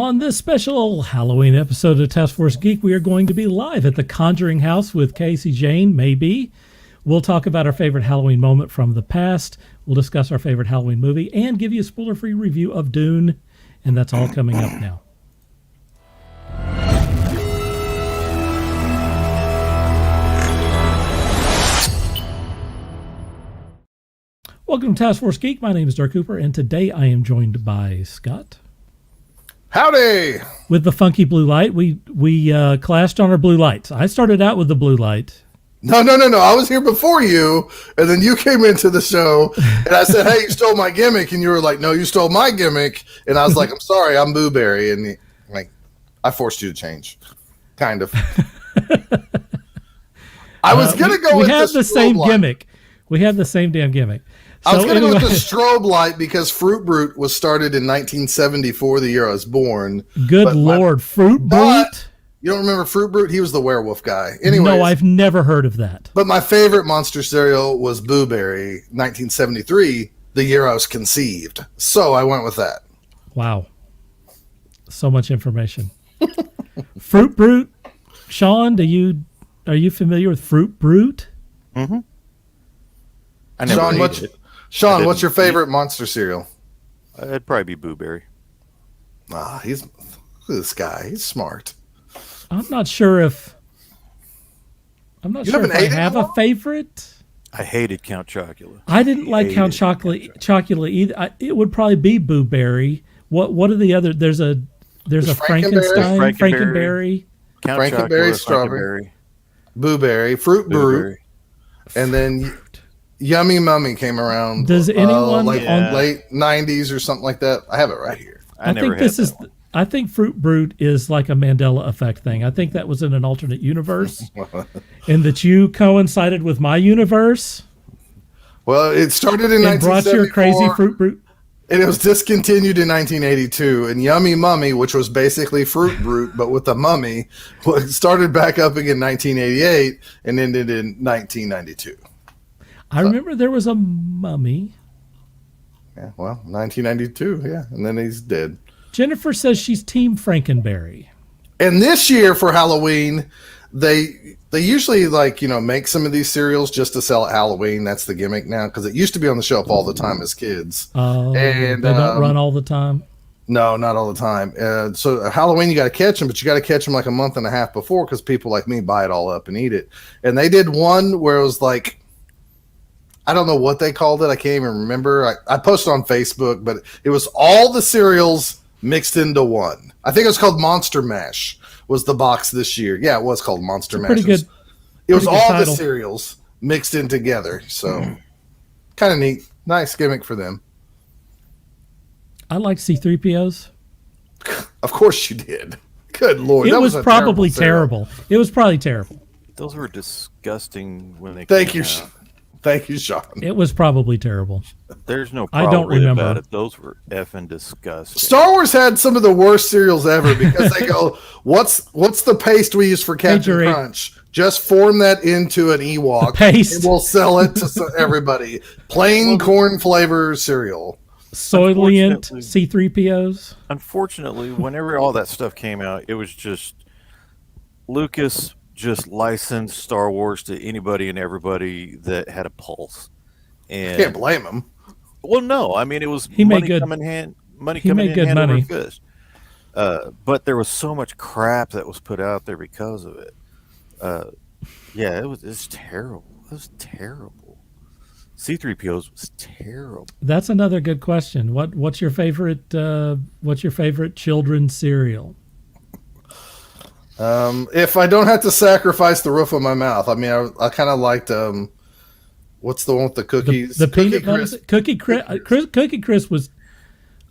On this special Halloween episode of Taskforce Geek, we are going to be live at the Conjuring House with CaseyJane, maybe. We'll talk about our favorite Halloween moment from the past. We'll discuss our favorite Halloween movie and give you a spoiler-free review of Dune. And that's all coming up now. Welcome to Taskforce Geek. My name is Dirk Hooper, and today I am joined by Scott. Howdy! With the funky blue light. We clashed on our blue lights. I started out with the blue light. No. I was here before you, and then you came into the show, and I said, hey, you stole my gimmick. And you were like, no, you stole my gimmick. And I was like, I'm sorry, I'm Booberry. And I forced you to change. Kind of. I was going to go with we have the same light. Gimmick. We have the same damn gimmick. I was going to go with the strobe light because Fruit Brute was started in 1974, the year I was born. Good Lord, Fruit Brute? You don't remember Fruit Brute? He was the werewolf guy. Anyways, no, I've never heard of that. But my favorite monster cereal was Booberry, 1973, the year I was conceived. So I went with that. Wow. So much information. Fruit Brute. Sean, are you familiar with Fruit Brute? Mm-hmm. I never ate it. Sean, what's your favorite monster cereal? It'd probably be Booberry. Look at this guy. He's smart. I'm not sure if I have a favorite. I hated Count Chocula. I didn't like Count Chocula either. It would probably be Booberry. What are the other? There's a Frankenstein, Frankenberry, Count Frankenberry, Chocula, strawberry, Booberry, Fruit Brute, and then Yummy Mummy came around. Does anyone late 90s or something like that? I have it right here. I think Fruit Brute is like a Mandela effect thing. I think that was in an alternate universe, and that you coincided with my universe. Well, it started in 1974. Brought your crazy Fruit Brute. And it was discontinued in 1982. And Yummy Mummy, which was basically Fruit Brute, but with a mummy, started back up again in 1988 and ended in 1992. I remember there was a mummy. Yeah, well, 1992, yeah. And then he's dead. Jennifer says she's Team Frankenberry. And this year for Halloween, they usually make some of these cereals just to sell at Halloween. That's the gimmick now, because it used to be on the shelf all the time as kids. And they don't run all the time? No, not all the time. So Halloween, you got to catch them, but you got to catch them like a month and a half before, because people like me buy it all up and eat it. And they did one where it was like, I don't know what they called it. I can't even remember. I posted on Facebook, but it was all the cereals mixed into one. I think it was called Monster Mash was the box this year. Yeah, it was called Monster Mash. Pretty good. It was all the cereals mixed in together. So kind of neat. Nice gimmick for them. I like C-3POs. Of course you did. Good Lord. It was probably terrible. It was probably terrible. Those were disgusting when they Thank you, Sean. It was probably terrible. There's no I don't remember about it. Those were effing disgusting. Star Wars had some of the worst cereals ever because they go, what's the paste we use for Captain Crunch? Just form that into an Ewok paste. And we'll sell it to everybody. Plain corn flavor cereal. Soylent C-3POs. Unfortunately, whenever all that stuff came out, it was just Lucas just licensed Star Wars to anybody and everybody that had a pulse. And can't blame him. Well, no, I mean it was money coming hand over fist. But there was so much crap that was put out there because of it. It's terrible. It was terrible. C-3POs was terrible. That's another good question. What's your favorite children's cereal? If I don't have to sacrifice the roof of my mouth, I mean, I kind of liked, what's the one with the cookies? The peanut butter? Cookie Crisp was,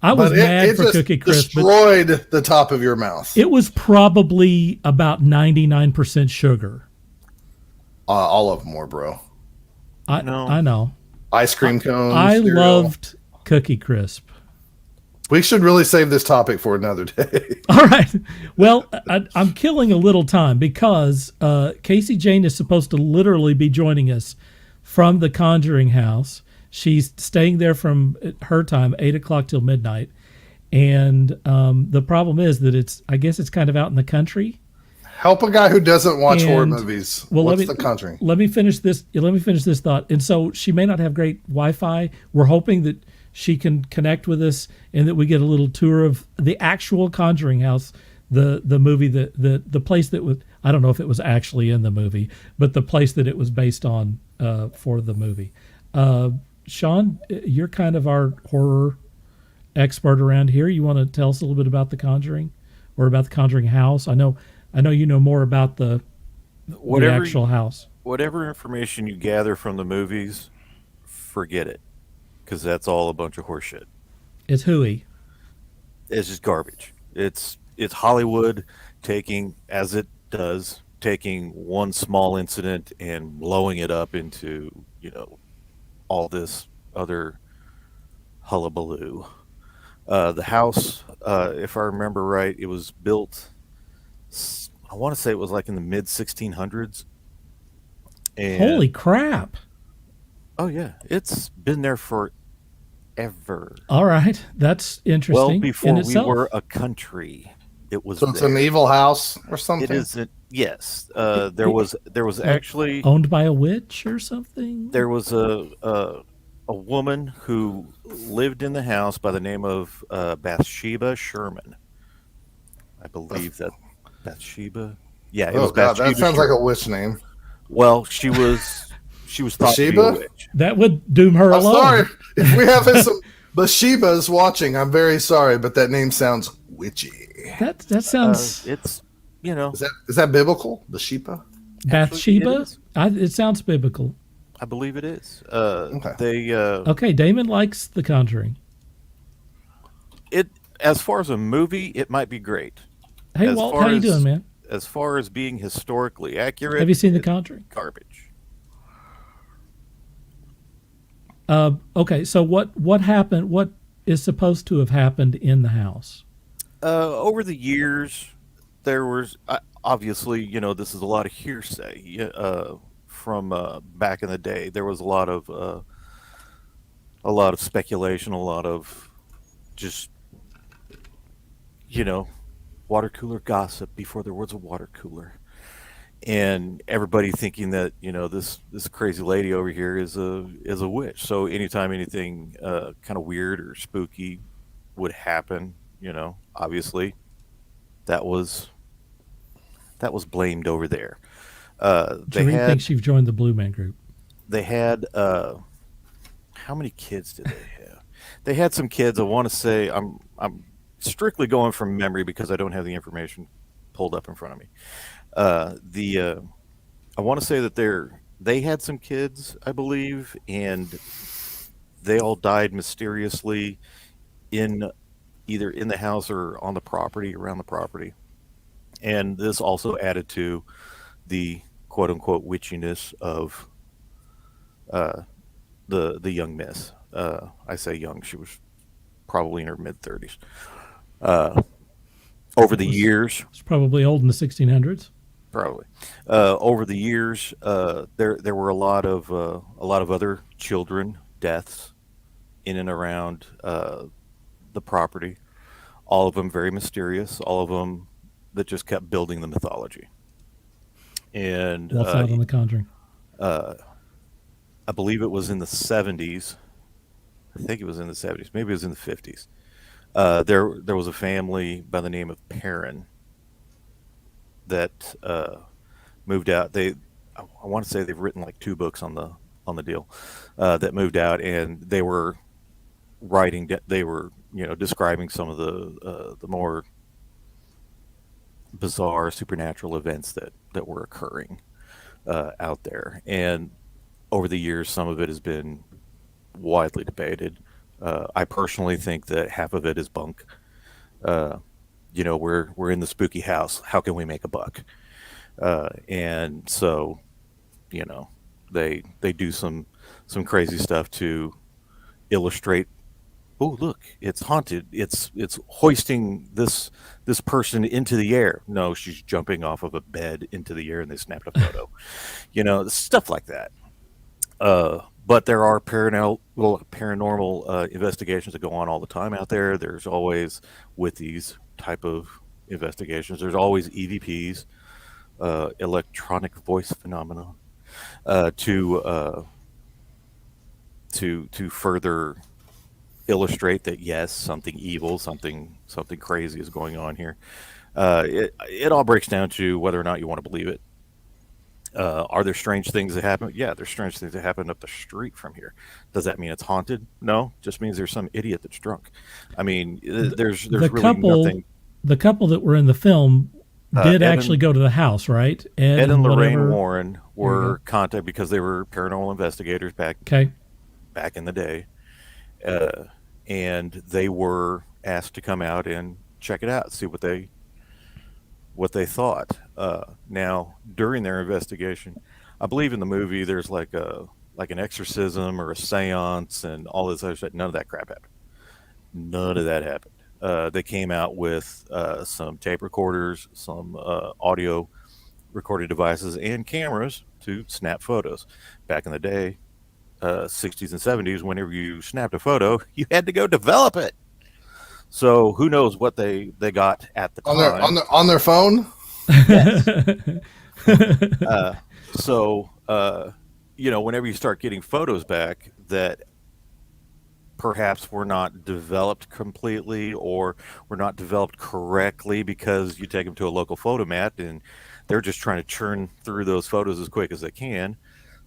I was mad for Cookie Crisp. Destroyed the top of your mouth. It was probably about 99% sugar. All of them were, bro. I know. Ice cream cones. I loved Cookie Crisp. We should really save this topic for another day. All right. Well, I'm killing a little time because CaseyJane is supposed to literally be joining us from the Conjuring House. She's staying there from her time, 8 o'clock till midnight. And the problem is that I guess it's kind of out in the country. Help a guy who doesn't watch horror And- movies. Well, What's the Conjuring? Let me finish this. Let me finish this thought. And so she may not have great Wi-Fi. We're hoping that she can connect with us and that we get a little tour of the actual Conjuring House, the movie, the place that was. I don't know if it was actually in the movie, but the place that it was based on for the movie. Sean, you're kind of our horror expert around here. You want to tell us a little bit about the Conjuring, or about the Conjuring House? I know you know more about the actual house. Whatever information you gather from the movies, forget it, because that's all a bunch of horseshit. It's hooey. It's just garbage. It's Hollywood taking, as it does, taking one small incident and blowing it up into, all this other hullabaloo. The house, if I remember right, it was built, I want to say it was like in the mid 1600s. And, Holy crap. oh yeah, it's been there forever. All right. That's interesting. Well before in we itself. were a country, it was So it's there. an evil house or something? It isn't. Yes, there was actually Owned by a witch or something? there was a woman who lived in the house by the name of Bathsheba Sherman. I believe that Bathsheba. Yeah, it Oh was god, Bathsheba. that sounds like Sherman. a witch name. Well, she was thought to be a Bathsheba? witch. That would doom her I'm alone. sorry. If we have some Bathshebas watching, I'm very sorry, but that name sounds witchy. That sounds It's Is that biblical? Bathsheba? Bathsheba. it is. It sounds biblical. I believe it is. Okay. They Okay, Damon likes The Conjuring. it as far as a movie, it might be great. Hey, As Walt, far how you as- doing, man? As far as being historically accurate, Have you seen The it's Conjuring? garbage. Okay, so what happened? What is supposed to have happened in the house? Over the years, there was obviously, this is a lot of hearsay from back in the day. There was a lot of speculation, a lot of just, water cooler gossip before there was a water cooler, and everybody thinking that this crazy lady over here is a witch. So anytime anything kind of weird or spooky would happen, obviously that was blamed over there. Jareen thinks you've joined the Blue Man Group. They had how many kids did they have? They had some kids. I want to say I'm strictly going from memory because I don't have the information pulled up in front of me. I want to say that they had some kids, I believe, and they all died mysteriously either in the house or on the property, around the property. And this also added to the quote unquote witchiness of the young miss. I say young; she was probably in her mid 30s. Over the years, It's probably old in the 1600s. probably over the years, there were a lot of other children deaths in and around the property. All of them very mysterious. All of them that just kept building the mythology. And What's out on The Conjuring? I believe it was in the 70s. I think it was in the 70s. Maybe it was in the 50s. There was a family by the name of Perrin that moved out. I want to say they've written like 2 books on the deal that moved out, and they were writing. They were describing some of the more bizarre supernatural events that were occurring out there. And over the years, some of it has been widely debated. I personally think that half of it is bunk. We're in the spooky house. How can we make a buck? And so, they do some crazy stuff to illustrate. Oh, look, it's haunted. It's hoisting this person into the air. No, she's jumping off of a bed into the air, and they snapped a photo. Stuff like that. but there are paranormal investigations that go on all the time out there. There's always, with these type of investigations, there's always EVPs, electronic voice phenomena, to further illustrate that yes, something evil, something crazy is going on here. It all breaks down to whether or not you want to believe it. Are there strange things that happen? Yeah, there's strange things that happen up the street from here. Does that mean it's haunted? No, just means there's some idiot that's drunk. I mean, there's really nothing. The couple that were in the film did actually go to the house, right? Ed and Lorraine Warren were contacted because they were paranormal investigators back in the day, and they were asked to come out and check it out, see what they thought. Now, during their investigation, I believe in the movie there's like an exorcism or a seance and all this other shit. None of that crap happened. None of that happened. They came out with some tape recorders, some audio recording devices, and cameras to snap photos. Back in the day, 60s and 70s, whenever you snapped a photo, you had to go develop it. So who knows what they got at the time on their phone. Yes. Whenever you start getting photos back that perhaps were not developed completely or were not developed correctly because you take them to a local photomat and they're just trying to churn through those photos as quick as they can,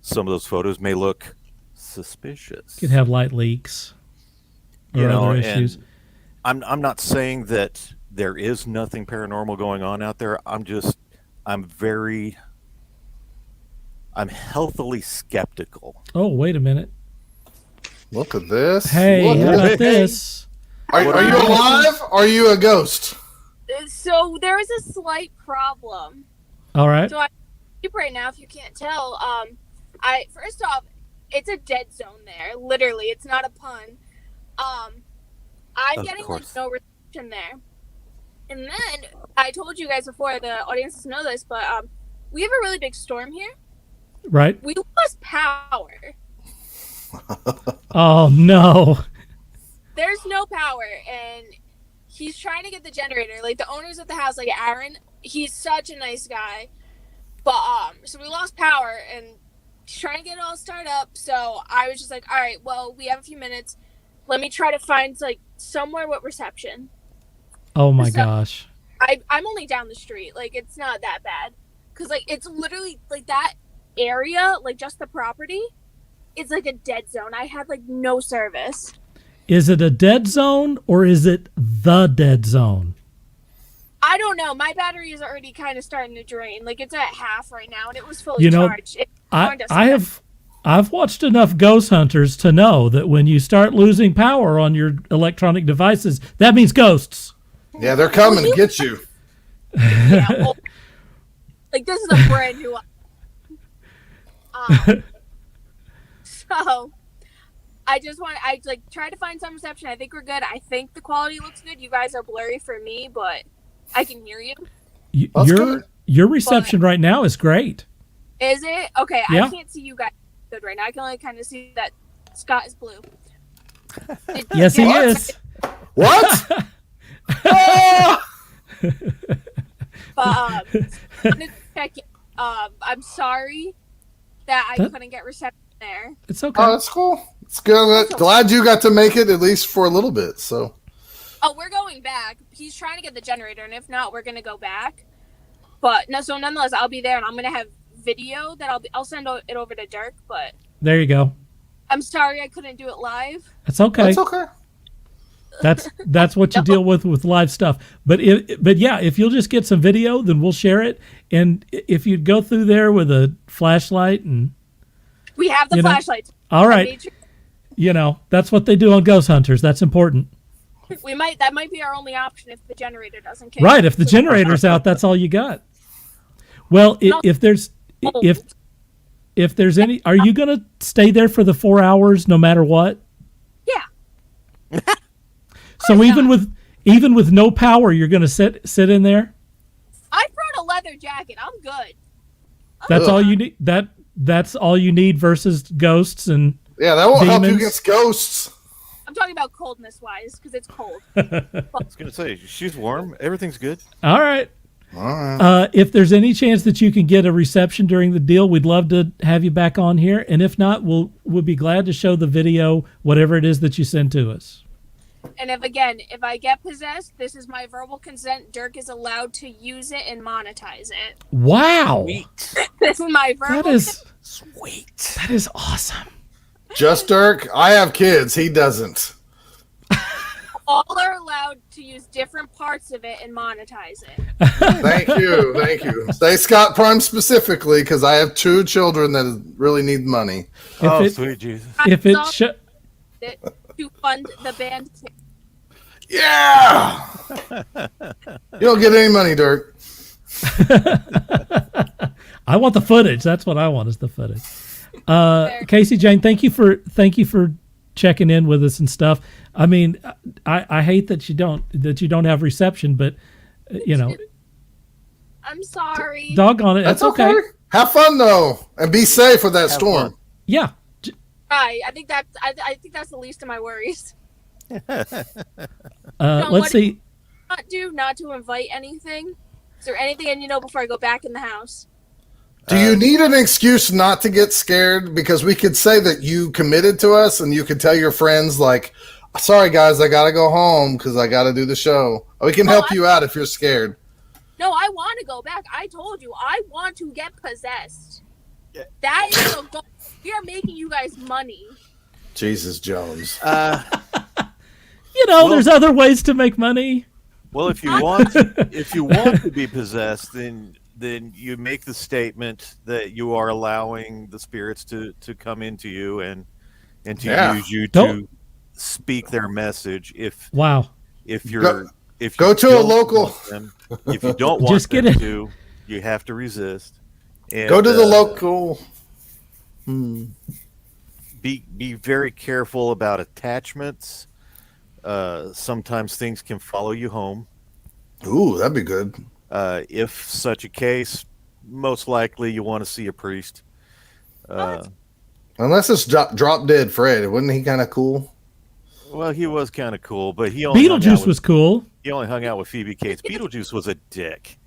some of those photos may look suspicious. Could have light leaks or other issues. And I'm not saying that there is nothing paranormal going on out there. I'm healthily skeptical. Oh, wait a minute. Look at this. Hey, how about this? Are you alive? Or are you a ghost? So there is a slight problem. All right. So I'm right now, if you can't tell. First off, it's a dead zone there. Literally, it's not a pun. I'm getting like no reception there. And then I told you guys before, the audience doesn't know this, but we have a really big storm here. Right. We lost power. Oh no. There's no power, and he's trying to get the generator. Like the owners of the house, like Aaron, he's such a nice guy. But so we lost power, and he's trying to get it all started up. So I was just like, all right, well, we have a few minutes. Let me try to find like somewhere with reception. Oh my gosh. I'm only down the street. Like it's not that bad, because like it's literally like that area, like just the property. It's like a dead zone. I have like no service. Is it a dead zone or is it the dead zone? I don't know. My battery is already kind of starting to drain. Like it's at half right now, and it was fully charged. I've watched enough ghost hunters to know that when you start losing power on your electronic devices, that means ghosts. Yeah, they're coming to get you. Yeah, well, like this is a brand new one. So I tried to find some reception. I think we're good. I think the quality looks good. You guys are blurry for me, but I can hear you. Your reception right now is great. Is it? Okay, yeah. I can't see you guys good right now. I can only kind of see that Scott is blue. Yes, he is. What? But I'm sorry that I couldn't get reception there. It's okay. Oh, that's cool. It's good. Glad you got to make it at least for a little bit. So. Oh, we're going back. He's trying to get the generator, and if not, we're gonna go back. But no, so nonetheless, I'll be there, and I'm gonna have video that I'll send it over to Dirk. But there you go. I'm sorry I couldn't do it live. That's okay. That's okay. That's what you deal with live stuff. But if you'll just get some video, then we'll share it. And if you'd go through there with a flashlight and we have the flashlights. All right. That's what they do on Ghost Hunters. That's important. That might be our only option if the generator doesn't kick. Right. If the generator's out, that's all you got. Well, if there's any, are you going to stay there for the 4 hours no matter what? Yeah. So even with no power, you're going to sit in there? I brought a leather jacket. I'm good. That's all you need. That's all you need versus ghosts and Yeah, that won't help you Demons. against ghosts. I'm talking about coldness wise because it's cold. I was gonna say she's warm. Everything's good. All right. All right. If there's any chance that you can get a reception during the deal, we'd love to have you back on here. And if not, we'll be glad to show the video, whatever it is that you send to us. And if I get possessed, this is my verbal consent. Dirk is allowed to use it and monetize it. Wow. This is my verbal. That is Sweet. that is awesome. Just Dirk. I have kids. He doesn't. All are allowed to use different parts of it and monetize it. Thank you. Thank you. Say Scott Prime specifically because I have 2 children that really need money. Oh, it- sweet Jesus. If it To fund the band. Yeah. You don't get any money, Dirk. I want the footage. That's what I want is the footage. CaseyJane, thank you for checking in with us and stuff. I mean, I hate that you don't have reception, but I'm sorry. doggone it, that's okay. Have fun though, and be safe with that storm. fun. Yeah. I think that's the least of my worries. Let's see. Not to invite anything. Is there anything I need to know before I go back in the house? Do you need an excuse not to get scared? Because we could say that you committed to us, and you could tell your friends like, "Sorry guys, I gotta go home because I gotta do the show." We can help you out if you're scared. No, I want to go back. I told you, I want to get possessed. That is a goal. We are making you guys money. Jesus Jones. There's other ways to make money. Well, if you want to be possessed, then you make the statement that you are allowing the spirits to come into you and to use you to speak their message. If Wow. if you're if you Go to a don't local. want them, if you don't want Just get them it. to, you have to resist. And, Go to the local. Be very careful about attachments. Sometimes things can follow you home. Ooh, that'd be good. If such a case, most likely you want to see a priest. Unless it's drop dead Fred. Wasn't he kind of cool? Well, he was kind of cool, but he only Beetlejuice was cool. he only hung out with Phoebe Cates. Beetlejuice was a dick.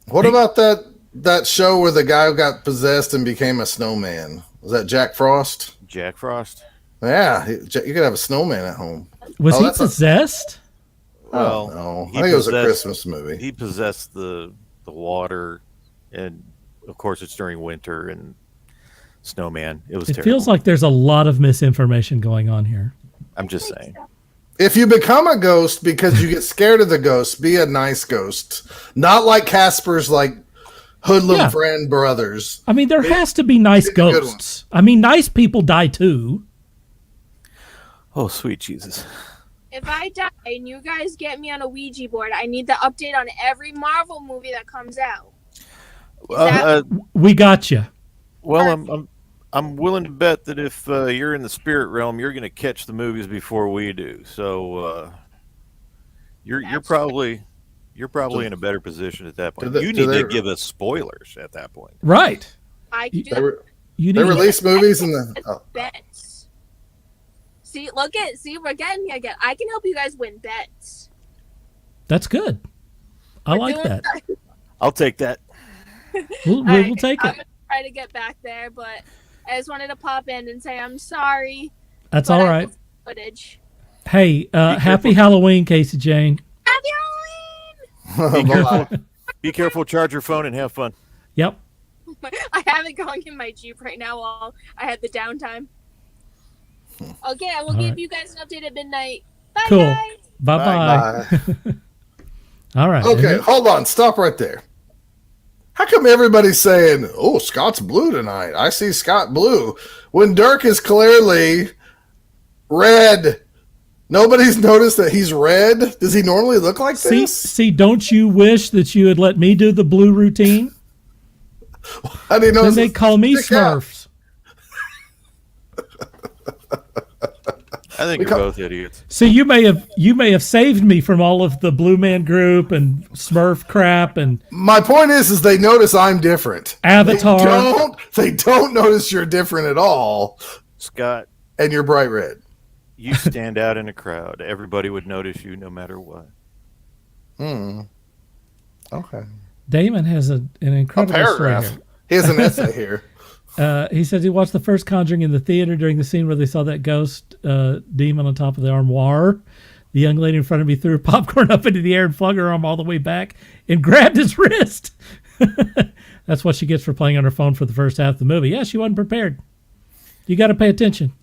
What about that show where the guy got possessed and became a snowman? Was that Jack Frost? Jack Frost. Yeah, you could have a snowman at home. Was he that's possessed? Well, no, he I think it was a possessed- Christmas movie. He possessed the water, and of course it's during winter and snowman. It was It terrible. feels like there's a lot of misinformation going on here. I'm just saying. If you become a ghost because you get scared of the ghost, be a nice ghost. Not like Casper's like hoodlum Yeah. friend brothers. I mean, there has to be nice Pick a good ghosts. I mean, nice people die too. Oh, sweet Jesus. If I die and you guys get me on a Ouija board, I need the update on every Marvel movie that comes out. We got you. Well, I'm willing to bet that if you're in the spirit realm, you're going to catch the movies before we do. So you're probably in a better position at that point. You need to give us spoilers at that point. Right. I You- do You They need release movies in the. Oh. bets. We're getting again. I can help you guys win bets. That's good. I We're like doing that. I'll take that. We'll take I'm it. gonna try to get back there, but I just wanted to pop in and say I'm sorry. That's but all I right. will footage. Hey, happy Halloween, CaseyJane. Happy Halloween! Be careful. Be careful. Charge your phone and have fun. Yep. I have it going in my Jeep right now while I had the downtime. Okay, I will All give right. you guys an update at midnight. Bye, Cool. guys. Bye-bye. Bye. All right. Okay, hold on. Stop right there. How come everybody's saying, "Oh, Scott's blue tonight"? I see Scott blue when Dirk is clearly red. Nobody's noticed that he's red. Does he normally look like this? See, don't you wish that you had let me do the blue routine? I didn't know. Then they call me Stick out. Smurfs. I think you're both idiots. See, you may have saved me from all of the Blue Man Group and Smurf crap and My point is they notice I'm different. Avatar. They don't notice you're different at all. Scott, and you're bright red. you stand out in a crowd. Everybody would notice you no matter what. Okay. Damon has an incredible story Paragraph. here. He has an essay here. He says he watched the first Conjuring in the theater during the scene where they saw that ghost demon on top of the armoire. The young lady in front of me threw popcorn up into the air and flung her arm all the way back and grabbed his wrist. That's what she gets for playing on her phone for the first half of the movie. Yeah, she wasn't prepared. You got to pay attention.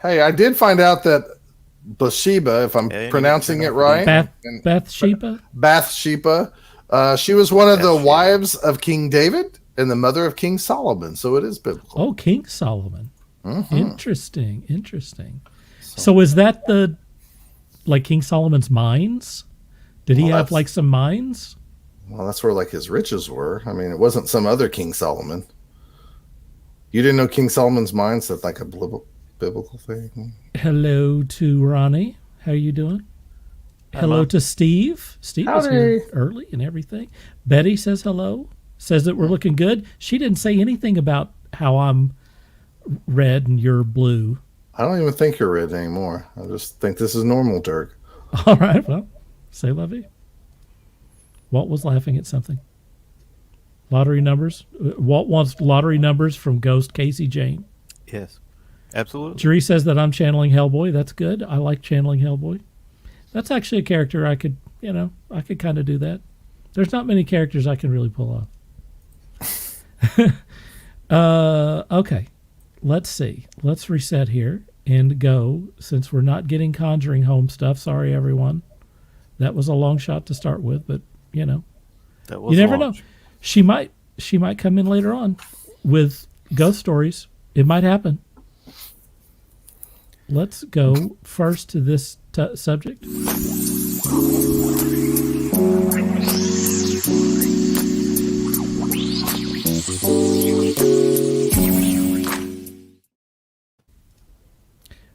Hey, I did find out that Bathsheba, if I'm pronouncing it right, Bathsheba? Bathsheba, she was one of the wives of King David and the mother of King Solomon, so it is biblical. Oh, King Solomon. Interesting. So is that like King Solomon's mines? Did he have like some mines? Well, that's where like his riches were. I mean, it wasn't some other King Solomon. You didn't know King Solomon's mines? That's like a biblical thing. Hello to Ronnie. How are you doing? Hello to Steve. Steve is here early and everything. Betty says hello. Says that we're looking good. She didn't say anything about how I'm red and you're blue. I don't even think you're red anymore. I just think this is normal, Dirk. All right. Well, say lovey. Walt was laughing at something. Lottery numbers. Walt wants lottery numbers from Ghost CaseyJane. Yes, absolutely. Jerry says that I'm channeling Hellboy. That's good. I like channeling Hellboy. That's actually a character I could kind of do that. There's not many characters I can really pull off. Okay. Let's see. Let's reset here and go, since we're not getting Conjuring Home stuff. Sorry, everyone. That was a long shot to start with, but, that was you never know. She might come in later on with ghost stories. It might happen. Let's go first to this subject.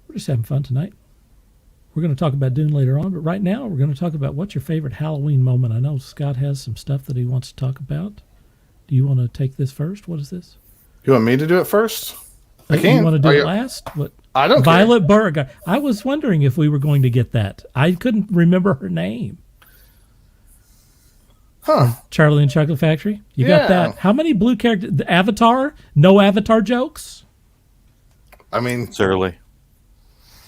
We're just having fun tonight. We're going to talk about Dune later on, but right now we're going to talk about what's your favorite Halloween moment. I know Scott has some stuff that he wants to talk about. Do you want to take this first? What is this? You want me to do it first? I can. You want to do it last? What? I don't care. Violet Berg. I was wondering if we were going to get that. I couldn't remember her name. Huh. Charlie and Chocolate Factory. You got that. How many blue characters? The Avatar? No Avatar jokes? I mean, It's early.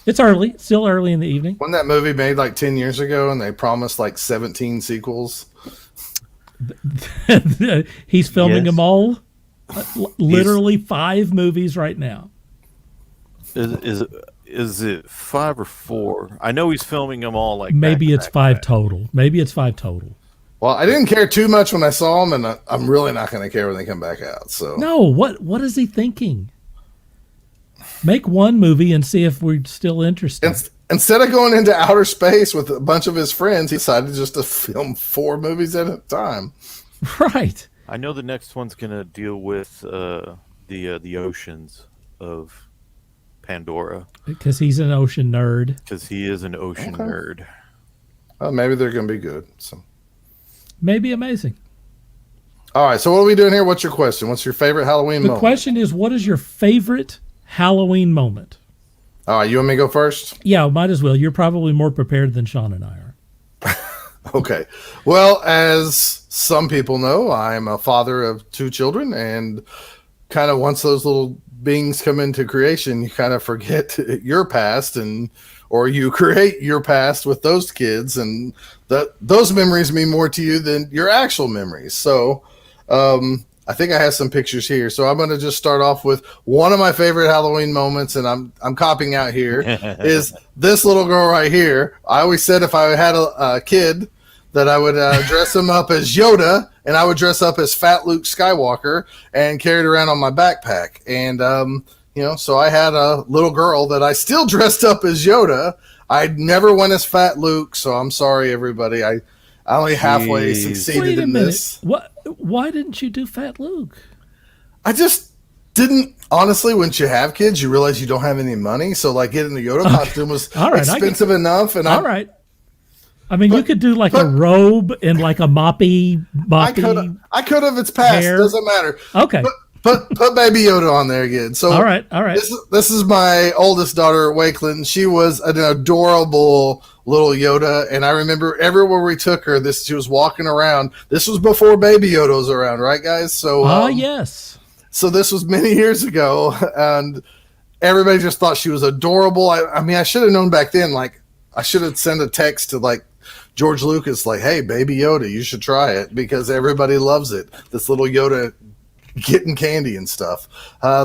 It's early. It's still early in the evening. Wasn't that movie made like 10 years ago and they promised like 17 sequels? He's filming Yes. them all. Literally 5 movies right now. Is it 5 or 4? I know he's filming them all like Maybe back it's to 5 back. total. Maybe it's 5 total. Well, I didn't care too much when I saw them, and I'm really not going to care when they come back out. So No, what is he thinking? Make one movie and see if we're still interested. Instead of going into outer space with a bunch of his friends, he decided just to film 4 movies at a time. Right. I know the next one's gonna deal with the oceans of Pandora Because he's an ocean nerd. because he is an ocean nerd. Well, maybe they're going to be good. So, Maybe amazing. all right. So what are we doing here? What's your question? What's your favorite Halloween The moment? question is, what is your favorite Halloween moment? All right. You want me to go first? Yeah, might as well. You're probably more prepared than Sean and I are. Okay. Well, as some people know, I'm a father of 2 children, and kind of once those little beings come into creation, you kind of forget your past, or you create your past with those kids, and those memories mean more to you than your actual memories. So, I think I have some pictures here. So I'm going to just start off with one of my favorite Halloween moments, and I'm copying out here, is this little girl right here. I always said if I had a kid that I would dress him up as Yoda, and I would dress up as Fat Luke Skywalker and carry it around on my backpack. And, so I had a little girl that I still dressed up as Yoda. I never went as Fat Luke, so I'm sorry, everybody. I only halfway succeeded Wait a in minute. this. Why didn't you do Fat Luke? I just didn't. Honestly, once you have kids, you realize you don't have any money. So, like, getting the Yoda costume was All right, expensive enough. And All right. I mean, you could do like a robe and like a moppy I could have. It's past. hair. Doesn't matter. Okay. Put Baby Yoda on there again. So all right. This is my oldest daughter, Wakeland. She was an adorable little Yoda, and I remember everywhere we took her, she was walking around. This was before Baby Yoda was around, right, guys? So yes. So this was many years ago, and everybody just thought she was adorable. I mean, I should have known back then. Like, I should have sent a text to like George Lucas, like, "Hey, Baby Yoda, you should try it," because everybody loves it. This little Yoda getting candy and stuff.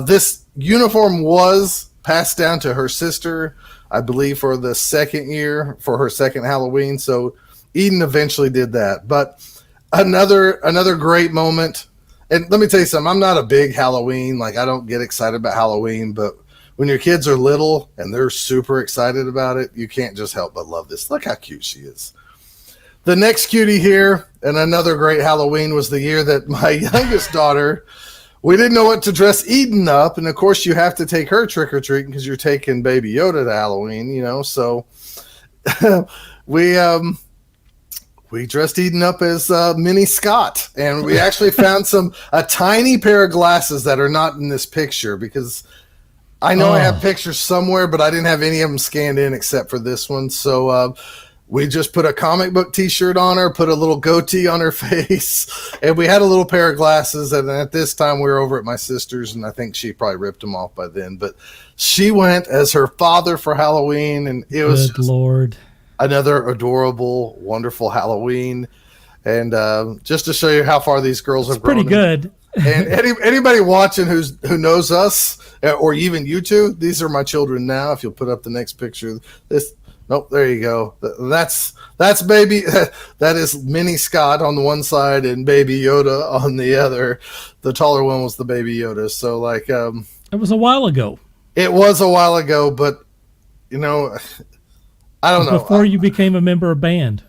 This uniform was passed down to her sister, I believe, for the second year, for her second Halloween. So Eden eventually did that. But another great moment. And let me tell you something. I'm not a big Halloween. Like, I don't get excited about Halloween, but when your kids are little and they're super excited about it, you can't just help but love this. Look how cute she is. The next cutie here, and another great Halloween, was the year that my youngest daughter, we didn't know what to dress Eden up. And of course, you have to take her trick-or-treating because you're taking Baby Yoda to Halloween, you know. So we dressed Eden up as Minnie Scott. And we actually found a tiny pair of glasses that are not in this picture, because I know I have pictures somewhere, but I didn't have any of them scanned in except for this one. So we just put a comic book t-shirt on her, put a little goatee on her face, and we had a little pair of glasses. And at this time we were over at my sister's, and I think she probably ripped them off by then. But she went as her father for Halloween, and it was Lord, another adorable, wonderful Halloween. And just to show you how far these girls have grown. Pretty good. And anybody watching who knows us, or even you two, these are my children now. If you'll put up the next picture, nope, there you go. That's baby. That is Minnie Scott on the one side and Baby Yoda on the other. The taller one was the Baby Yoda. So like, it was a while ago. It was a while ago, but you know, I don't know. Before you became a member of band.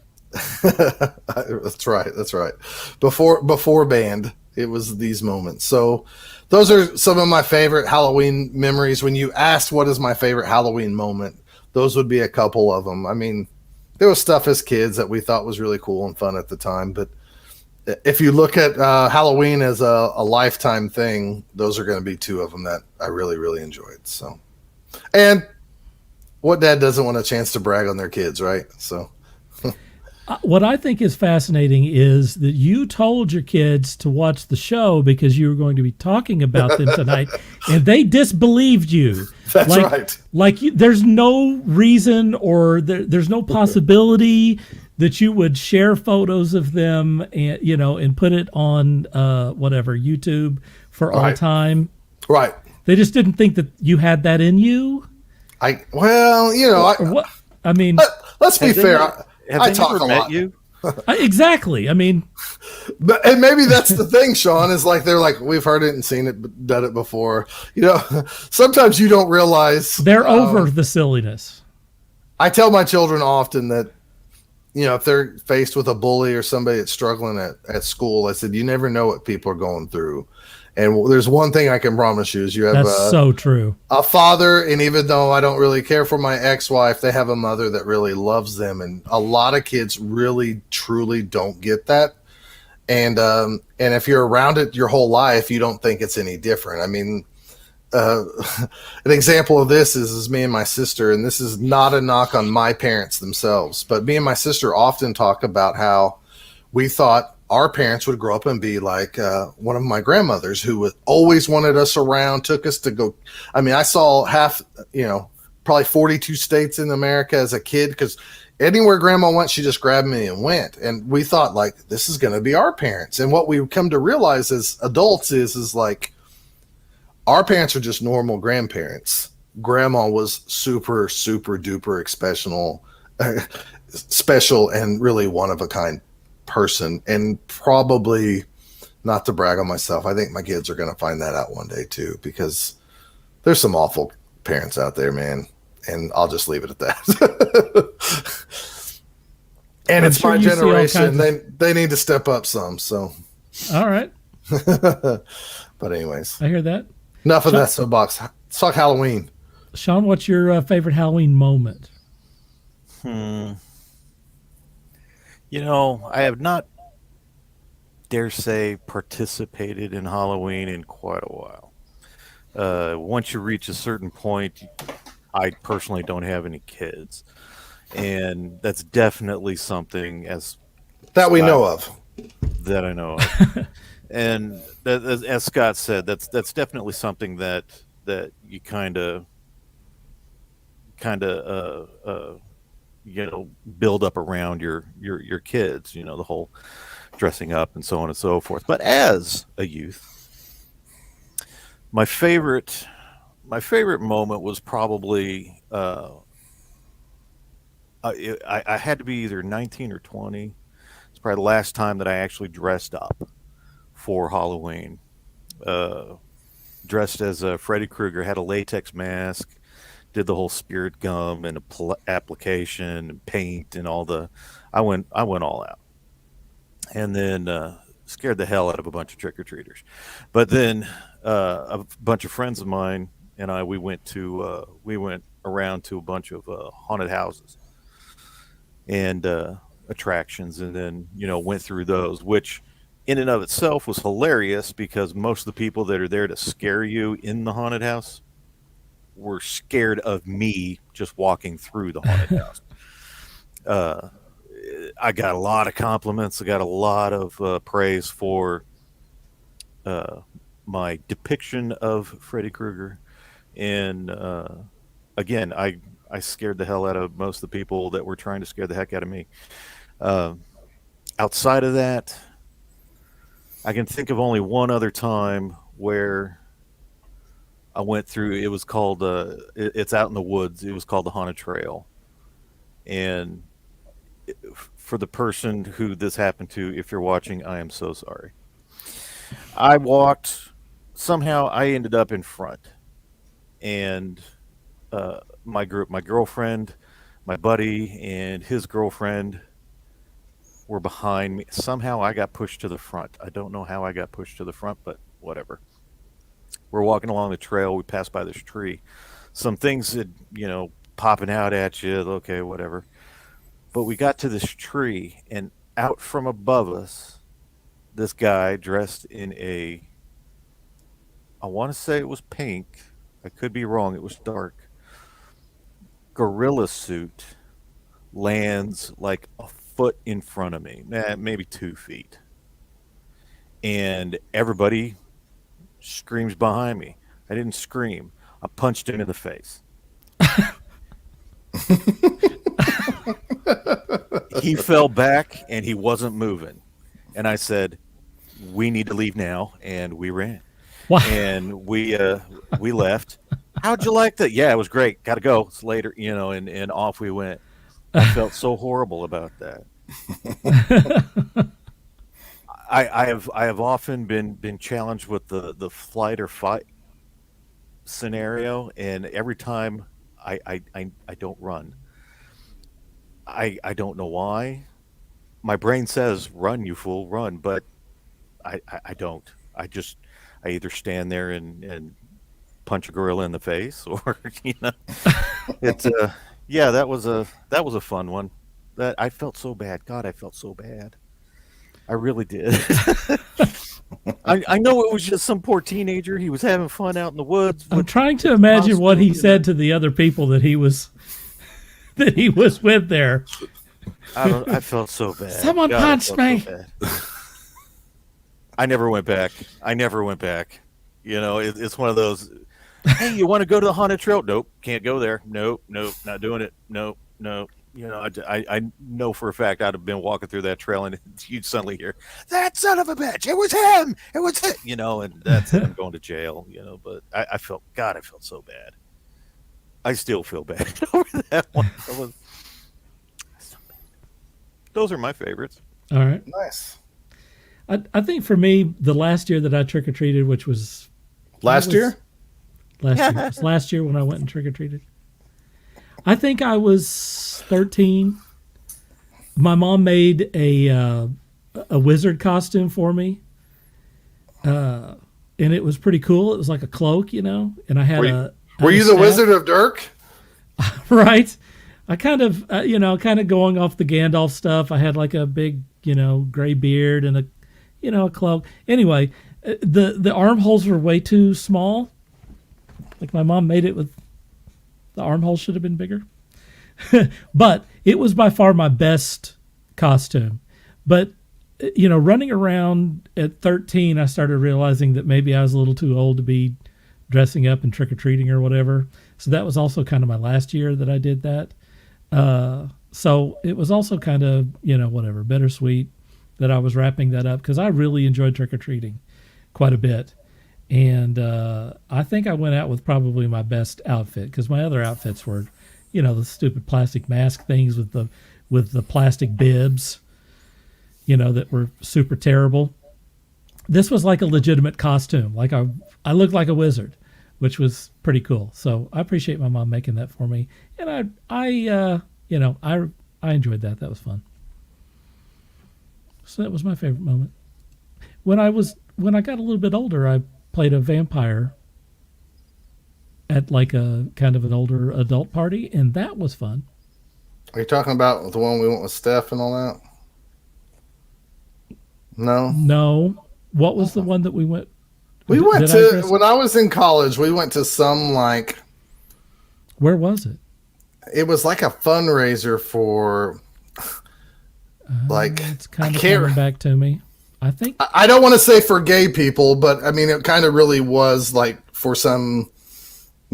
That's right. Before band, it was these moments. So those are some of my favorite Halloween memories. When you asked what is my favorite Halloween moment, those would be a couple of them. I mean, there was stuff as kids that we thought was really cool and fun at the time. But if you look at Halloween as a lifetime thing, those are going to be two of them that I really, really enjoyed. So, and what dad doesn't want a chance to brag on their kids, right? So. What I think is fascinating is that you told your kids to watch the show because you were going to be talking about them tonight, and they disbelieved you. That's right. Like there's no reason or there's no possibility that you would share photos of them and and put it on whatever YouTube for all time. Right. They just didn't think that you had that in you. Let's be fair. Have they never met you? Exactly. I mean, and maybe that's the thing, Sean, is like they're like, we've heard it and seen it, but done it before. You know, sometimes you don't realize they're over the silliness. I tell my children often that, if they're faced with a bully or somebody that's struggling at school, I said, you never know what people are going through. And there's one thing I can promise you is you have so true. A father, and even though I don't really care for my ex-wife, they have a mother that really loves them, and a lot of kids really, truly don't get that. And if you're around it your whole life, you don't think it's any different. I mean, an example of this is me and my sister, and this is not a knock on my parents themselves, but me and my sister often talk about how we thought our parents would grow up and be like one of my grandmothers who always wanted us around, took us to go. I mean, I saw probably 42 states in America as a kid, because anywhere grandma went, she just grabbed me and went. And we thought, like, this is going to be our parents. And what we come to realize as adults is like, our parents are just normal grandparents. Grandma was super, super duper special and really one of a kind person. And probably, not to brag on myself, I think my kids are going to find that out one day too, because there's some awful parents out there, man. And I'll just leave it at that. And it's my generation. They need to step up some. So, all right. But anyways, I hear that. Enough of that soapbox. Let's talk Halloween. Sean, what's your favorite Halloween moment? I have not dare say, participated in Halloween in quite a while. Once you reach a certain point, I personally don't have any kids, and that's definitely something That we Scott, know of. that I know of. And as Scott said, that's definitely something that you build up around your kids. You know, the whole dressing up and so on and so forth. But as a youth, my favorite moment was probably I had to be either 19 or 20. It's probably the last time that I actually dressed up for Halloween. Dressed as Freddy Krueger, had a latex mask, did the whole spirit gum and application and paint and all the. I went all out, and then scared the hell out of a bunch of trick or treaters. But then a bunch of friends of mine and we went around to a bunch of haunted houses and attractions, and then went through those, which in and of itself was hilarious because most of the people that are there to scare you in the haunted house were scared of me just walking through the haunted house. I got a lot of compliments. I got a lot of praise for my depiction of Freddy Krueger, and again, I scared the hell out of most of the people that were trying to scare the heck out of me. Outside of that, I can think of only one other time where I went through. It was called. It's out in the woods. It was called the Haunted Trail, and for the person who this happened to, if you're watching, I am so sorry. I walked. Somehow, I ended up in front, and my girlfriend, my buddy, and his girlfriend were behind me. Somehow I got pushed to the front. I don't know how I got pushed to the front, but whatever. We're walking along the trail. We passed by this tree. Some things that, popping out at you. Okay, whatever. But we got to this tree, and out from above us, this guy dressed in I want to say it was pink. I could be wrong. It was dark. Gorilla suit lands like a foot in front of me, maybe 2 feet, and everybody screams behind me. I didn't scream. I punched him in the face. He fell back and he wasn't moving, and I said, "We need to leave now," and we ran. Wow. And we left. How'd you like that? Yeah, it was great. Got to go. It's later, and off we went. I felt so horrible about that. I have often been challenged with the flight or fight scenario, and every time I don't run. I don't know why. My brain says run, you fool, run, but I don't. I either stand there and punch a gorilla in the face, or it's that was a fun one. That I felt so bad. God, I felt so bad. I really did. I know it was just some poor teenager. He was having fun out in the woods. I'm trying to imagine what he said to the other people that he was with there. I felt so bad. Someone punched me. So I never went back. It's one of those. Hey, you want to go to the haunted trail? Nope, can't go there. Nope, not doing it. Nope. I know for a fact I'd have been walking through that trail and you'd suddenly hear, "That son of a bitch! It was him! It was him!" And that's it. I'm going to jail. But I felt so bad. I still feel bad over that one. Those are my favorites. All right. Nice. I think for me, the last year that I trick-or-treated, which was... Last year? It was last year when I went and trick-or-treated. I think I was 13. My mom made a wizard costume for me. And it was pretty cool. It was like a cloak, and I had Were you the Wizard of Dirk? Right. I kind of, kind of going off the Gandalf stuff. I had like a big, gray beard and a a cloak. Anyway, the armholes were way too small. Like my mom made it with the armholes should have been bigger. But it was by far my best costume. But running around at 13, I started realizing that maybe I was a little too old to be dressing up and trick-or-treating or whatever. So that was also kind of my last year that I did that. So it was also kind of, whatever, bittersweet that I was wrapping that up because I really enjoyed trick-or-treating quite a bit. And I think I went out with probably my best outfit because my other outfits were, the stupid plastic mask things with the plastic bibs, that were super terrible. This was like a legitimate costume. Like I looked like a wizard, which was pretty cool. So I appreciate my mom making that for me. And I enjoyed that. That was fun. So that was my favorite moment. When I got a little bit older, I played a vampire at like a kind of an older adult party, and that was fun. Are you talking about the one we went with Steph and all that? No. What was the one that we went? We went to when I was in college. We went to some like. Where was it? It was like a fundraiser for. It's kind of coming back to me. I think I don't want to say for gay people, but I mean it kind of really was like for some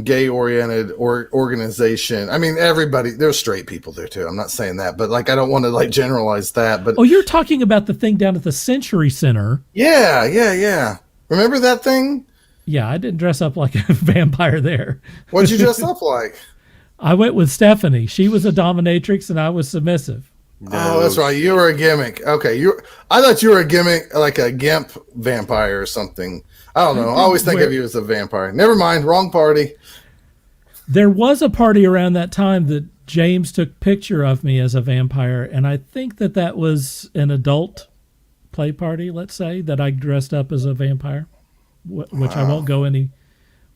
gay-oriented organization. I mean, everybody. There's straight people there too. I'm not saying that, but like I don't want to like generalize that. But you're talking about the thing down at the Century Center. Yeah. Remember that thing? Yeah, I didn't dress up like a vampire there. What'd you dress up like? I went with Stephanie. She was a dominatrix, and I was submissive. No. Oh, that's right. You were a gimmick. Okay, I thought you were a gimmick, like a gimp vampire or something. I don't know. I always think of you as a vampire. Never mind. Wrong party. There was a party around that time that James took picture of me as a vampire, and I think that was an adult play party, let's say, that I dressed up as a vampire, which I won't go any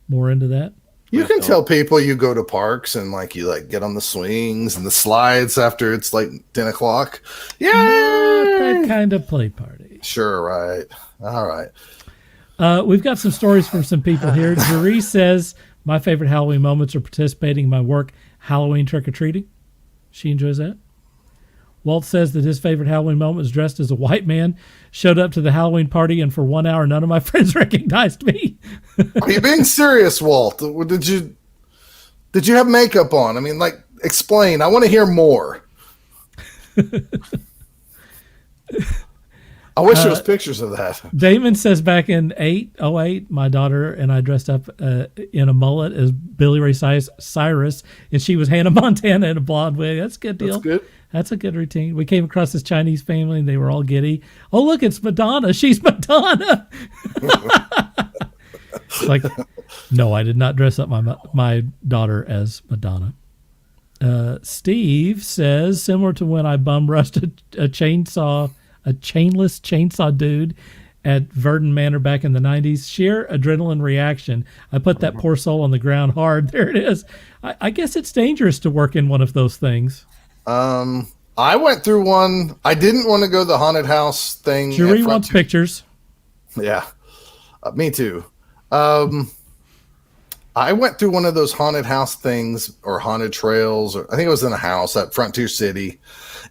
more into that. You can tell people you go to parks and like you like get on the swings and the slides after it's like 10 o'clock. Yeah, that kind of play party. Sure, right. All right. We've got some stories from some people here. Jerry says, my favorite Halloween moments are participating in my work, Halloween trick-or-treating. She enjoys that. Walt says that his favorite Halloween moment was dressed as a white man, showed up to the Halloween party, and for 1 hour, none of my friends recognized me. Are you being serious, Walt? Did you have makeup on? I mean, like, explain. I want to hear more. I wish there was pictures of that. Damon says back in 08, my daughter and I dressed up in a mullet as Billy Ray Cyrus, and she was Hannah Montana in a blonde wig. That's a good deal. That's good. That's a good routine. We came across this Chinese family, and they were all giddy. Oh, look, it's Madonna. She's Madonna. Like, no, I did not dress up my daughter as Madonna. Steve says, similar to when I bum rushed a chainless chainsaw dude at Verdon Manor back in the 90s. Sheer adrenaline reaction. I put that poor soul on the ground hard. There it is. I guess it's dangerous to work in one of those things. I went through one. I didn't want to go the haunted house thing. Jury wants pictures. Yeah, me too. I went through one of those haunted house things or haunted trails, or I think it was in a house at Frontier City,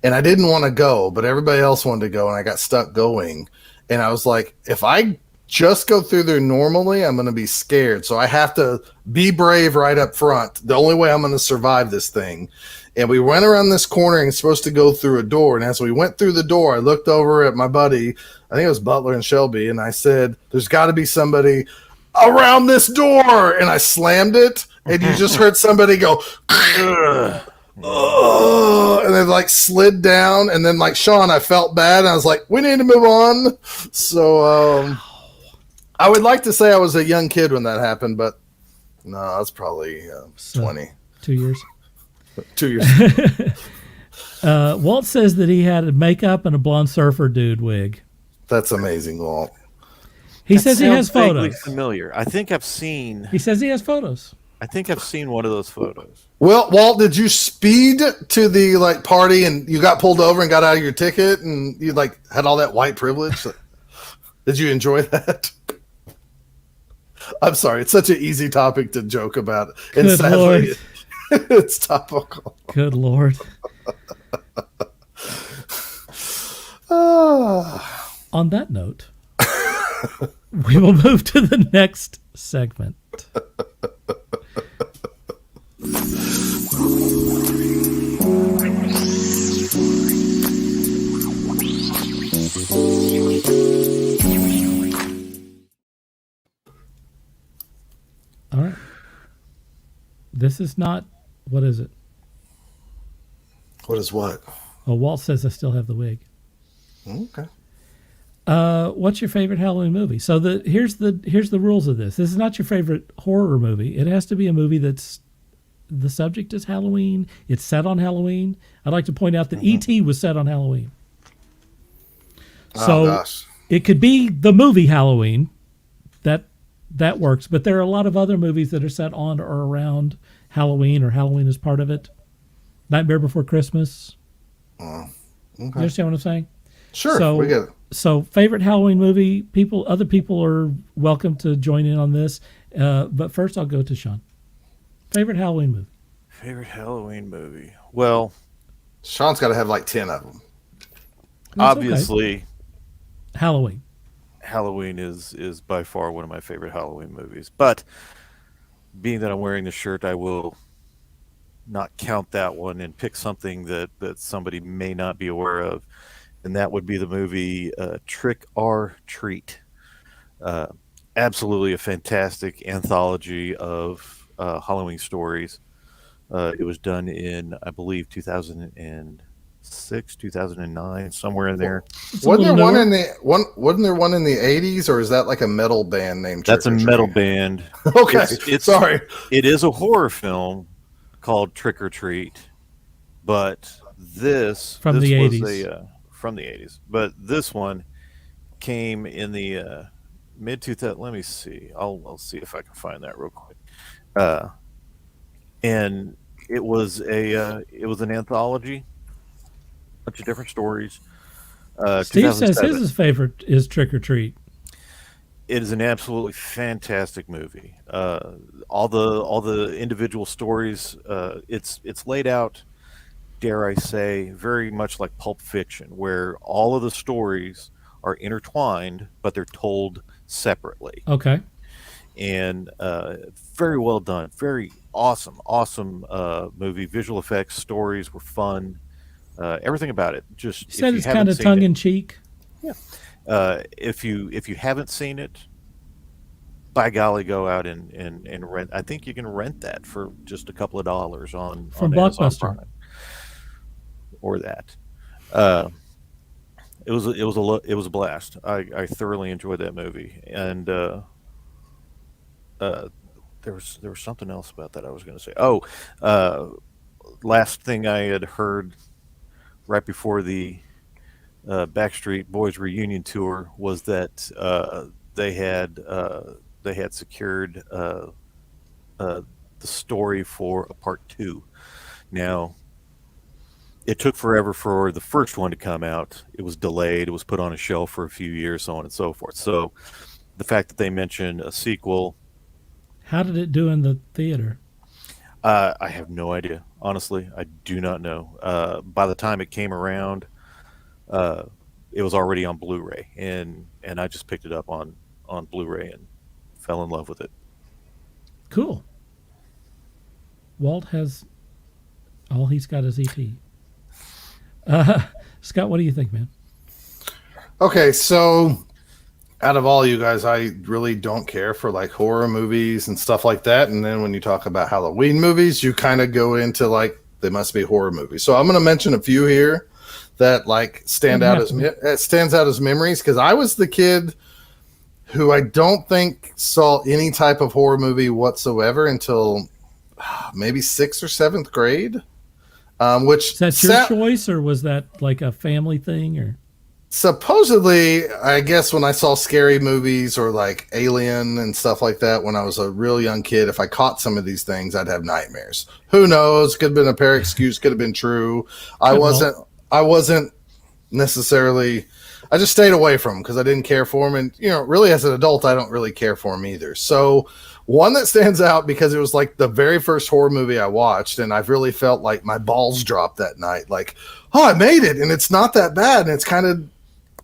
and I didn't want to go, but everybody else wanted to go, and I got stuck going. And I was like, if I just go through there normally, I'm going to be scared. So I have to be brave right up front. The only way I'm going to survive this thing. And we went around this corner and supposed to go through a door. And as we went through the door, I looked over at my buddy, I think it was Butler and Shelby, and I said, there's got to be somebody around this door. And I slammed it, and you just heard somebody go, and then like slid down. And then like Sean, I felt bad. And I was like, we need to move on. So I would like to say I was a young kid when that happened, but no, I was probably 20. 2 years. 2 years. Walt says that he had a makeup and a blonde surfer dude wig. That's amazing, Walt. He says he has vaguely photos. Familiar. I think I've seen. He says he has photos. I think I've seen one of those photos. Well, Walt, did you speed to the like party and you got pulled over and got out of your ticket and you like had all that white privilege? Did you enjoy that? I'm sorry. It's such an easy topic to joke about. And Good sadly, Lord. it's topical. Good Lord. On that note, we will move to the next segment. All right. This is not, what is it? What is what? Oh, Walt says I still have the wig. Okay. What's your favorite Halloween movie? So here's the rules of this. This is not your favorite horror movie. It has to be a movie that's the subject is Halloween. It's set on Halloween. I'd like to point out that E.T. was set on Halloween. So Gosh. it could be the movie Halloween. That works. But there are a lot of other movies that are set on or around Halloween, or Halloween is part of it. Nightmare Before Christmas. Okay. You understand what I'm saying? Sure. So, we get it. So favorite Halloween movie, other people are welcome to join in on this. But first I'll go to Sean. Favorite Halloween movie. Favorite Halloween movie? Well, Sean's got to have like 10 of them. That's obviously, okay. Halloween. Halloween is by far one of my favorite Halloween movies. But being that I'm wearing the shirt, I will not count that one and pick something that somebody may not be aware of. And that would be the movie Trick or Treat. Absolutely a fantastic anthology of Halloween stories. It was done in, I believe, 2006, 2009, somewhere in there. Wasn't there one in the 80s, or is that like a metal band named That's a Trick or metal Treat? band. Okay, It's sorry. It is a horror film called Trick or Treat, but this From the was 80s. From the 80s. But this one came in the mid 2000. Let me see. I'll see if I can find that real quick. And it was an anthology, bunch of different stories. Steve says 2007. his favorite is Trick or Treat. It is an absolutely fantastic movie. All the individual stories. It's laid out, dare I say, very much like Pulp Fiction, where all of the stories are intertwined, but they're told separately. Okay. And very well done. Very awesome movie. Visual effects, stories were fun. Everything about it. Just You said it's kind of tongue in cheek. if you haven't seen it, by golly, go out and rent. I think you can rent that for just a couple of dollars on Amazon Blockbuster Prime, or that. It was a blast. I thoroughly enjoyed that movie, and there was something else about that I was going to say. Oh, last thing I had heard right before the Backstreet Boys reunion tour was that they had secured the story for a part 2. Now, it took forever for the first one to come out. It was delayed. It was put on a shelf for a few years, so on and so forth. So the fact that they mentioned a sequel, How did it do in the theater? I have no idea. Honestly, I do not know. By the time it came around, it was already on Blu-ray, and I just picked it up on Blu-ray and fell in love with it. Cool. Walt has all he's got is E.T. Scott, what do you think, man? Okay, so out of all you guys, I really don't care for like horror movies and stuff like that. And then when you talk about Halloween movies, you kind of go into like they must be horror movies. So I'm going to mention a few here that like stands out as memories, because I was the kid who I don't think saw any type of horror movie whatsoever until maybe 6th or 7th grade. Which Is that your choice, or was that like a family thing? Or supposedly, I guess when I saw scary movies or like Alien and stuff like that when I was a real young kid, if I caught some of these things, I'd have nightmares. Who knows? Could have been a pair excuse, could have been true. I wasn't necessarily I just stayed away from them because I didn't care for them. And, you know, really as an adult, I don't really care for them either. So one that stands out because it was like the very first horror movie I watched, and I've really felt like my balls dropped that night. Like, oh, I made it, and it's not that bad, and it's kind of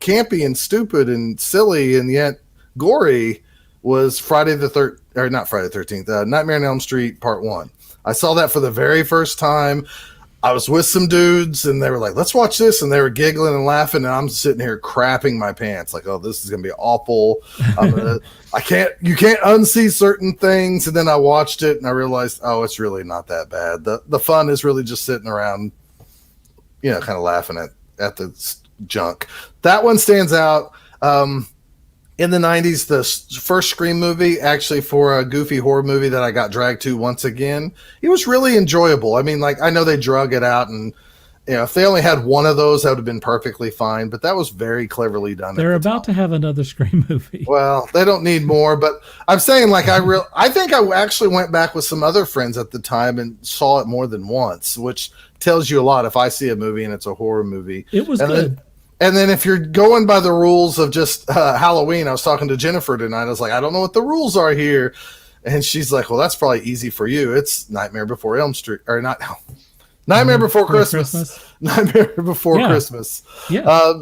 campy and stupid and silly and yet gory, was Nightmare on Elm Street Part 1. I saw that for the very first time. I was with some dudes and they were like, let's watch this. And they were giggling and laughing. And I'm sitting here crapping my pants like, oh, this is going to be awful. You can't unsee certain things. And then I watched it and I realized, oh, it's really not that bad. The fun is really just sitting around, you know, kind of laughing at the junk. That one stands out. In the 90s, the first Scream movie, actually for a goofy horror movie that I got dragged to once again, it was really enjoyable. I mean, like, I know they drug it out, and, you know, if they only had one of those, that would have been perfectly fine, but that was very cleverly done. They're about to have another Scream movie. Well, they don't need more, but I'm saying, like, I think I actually went back with some other friends at the time and saw it more than once, which tells you a lot if I see a movie and it's a horror movie. It was good. And then if you're going by the rules of just Halloween, I was talking to Jennifer tonight. I was like, I don't know what the rules are here. And she's like, well, that's probably easy for you. It's Nightmare Before Elm Street, or not Nightmare Before Christmas. Nightmare Before Christmas. Yeah.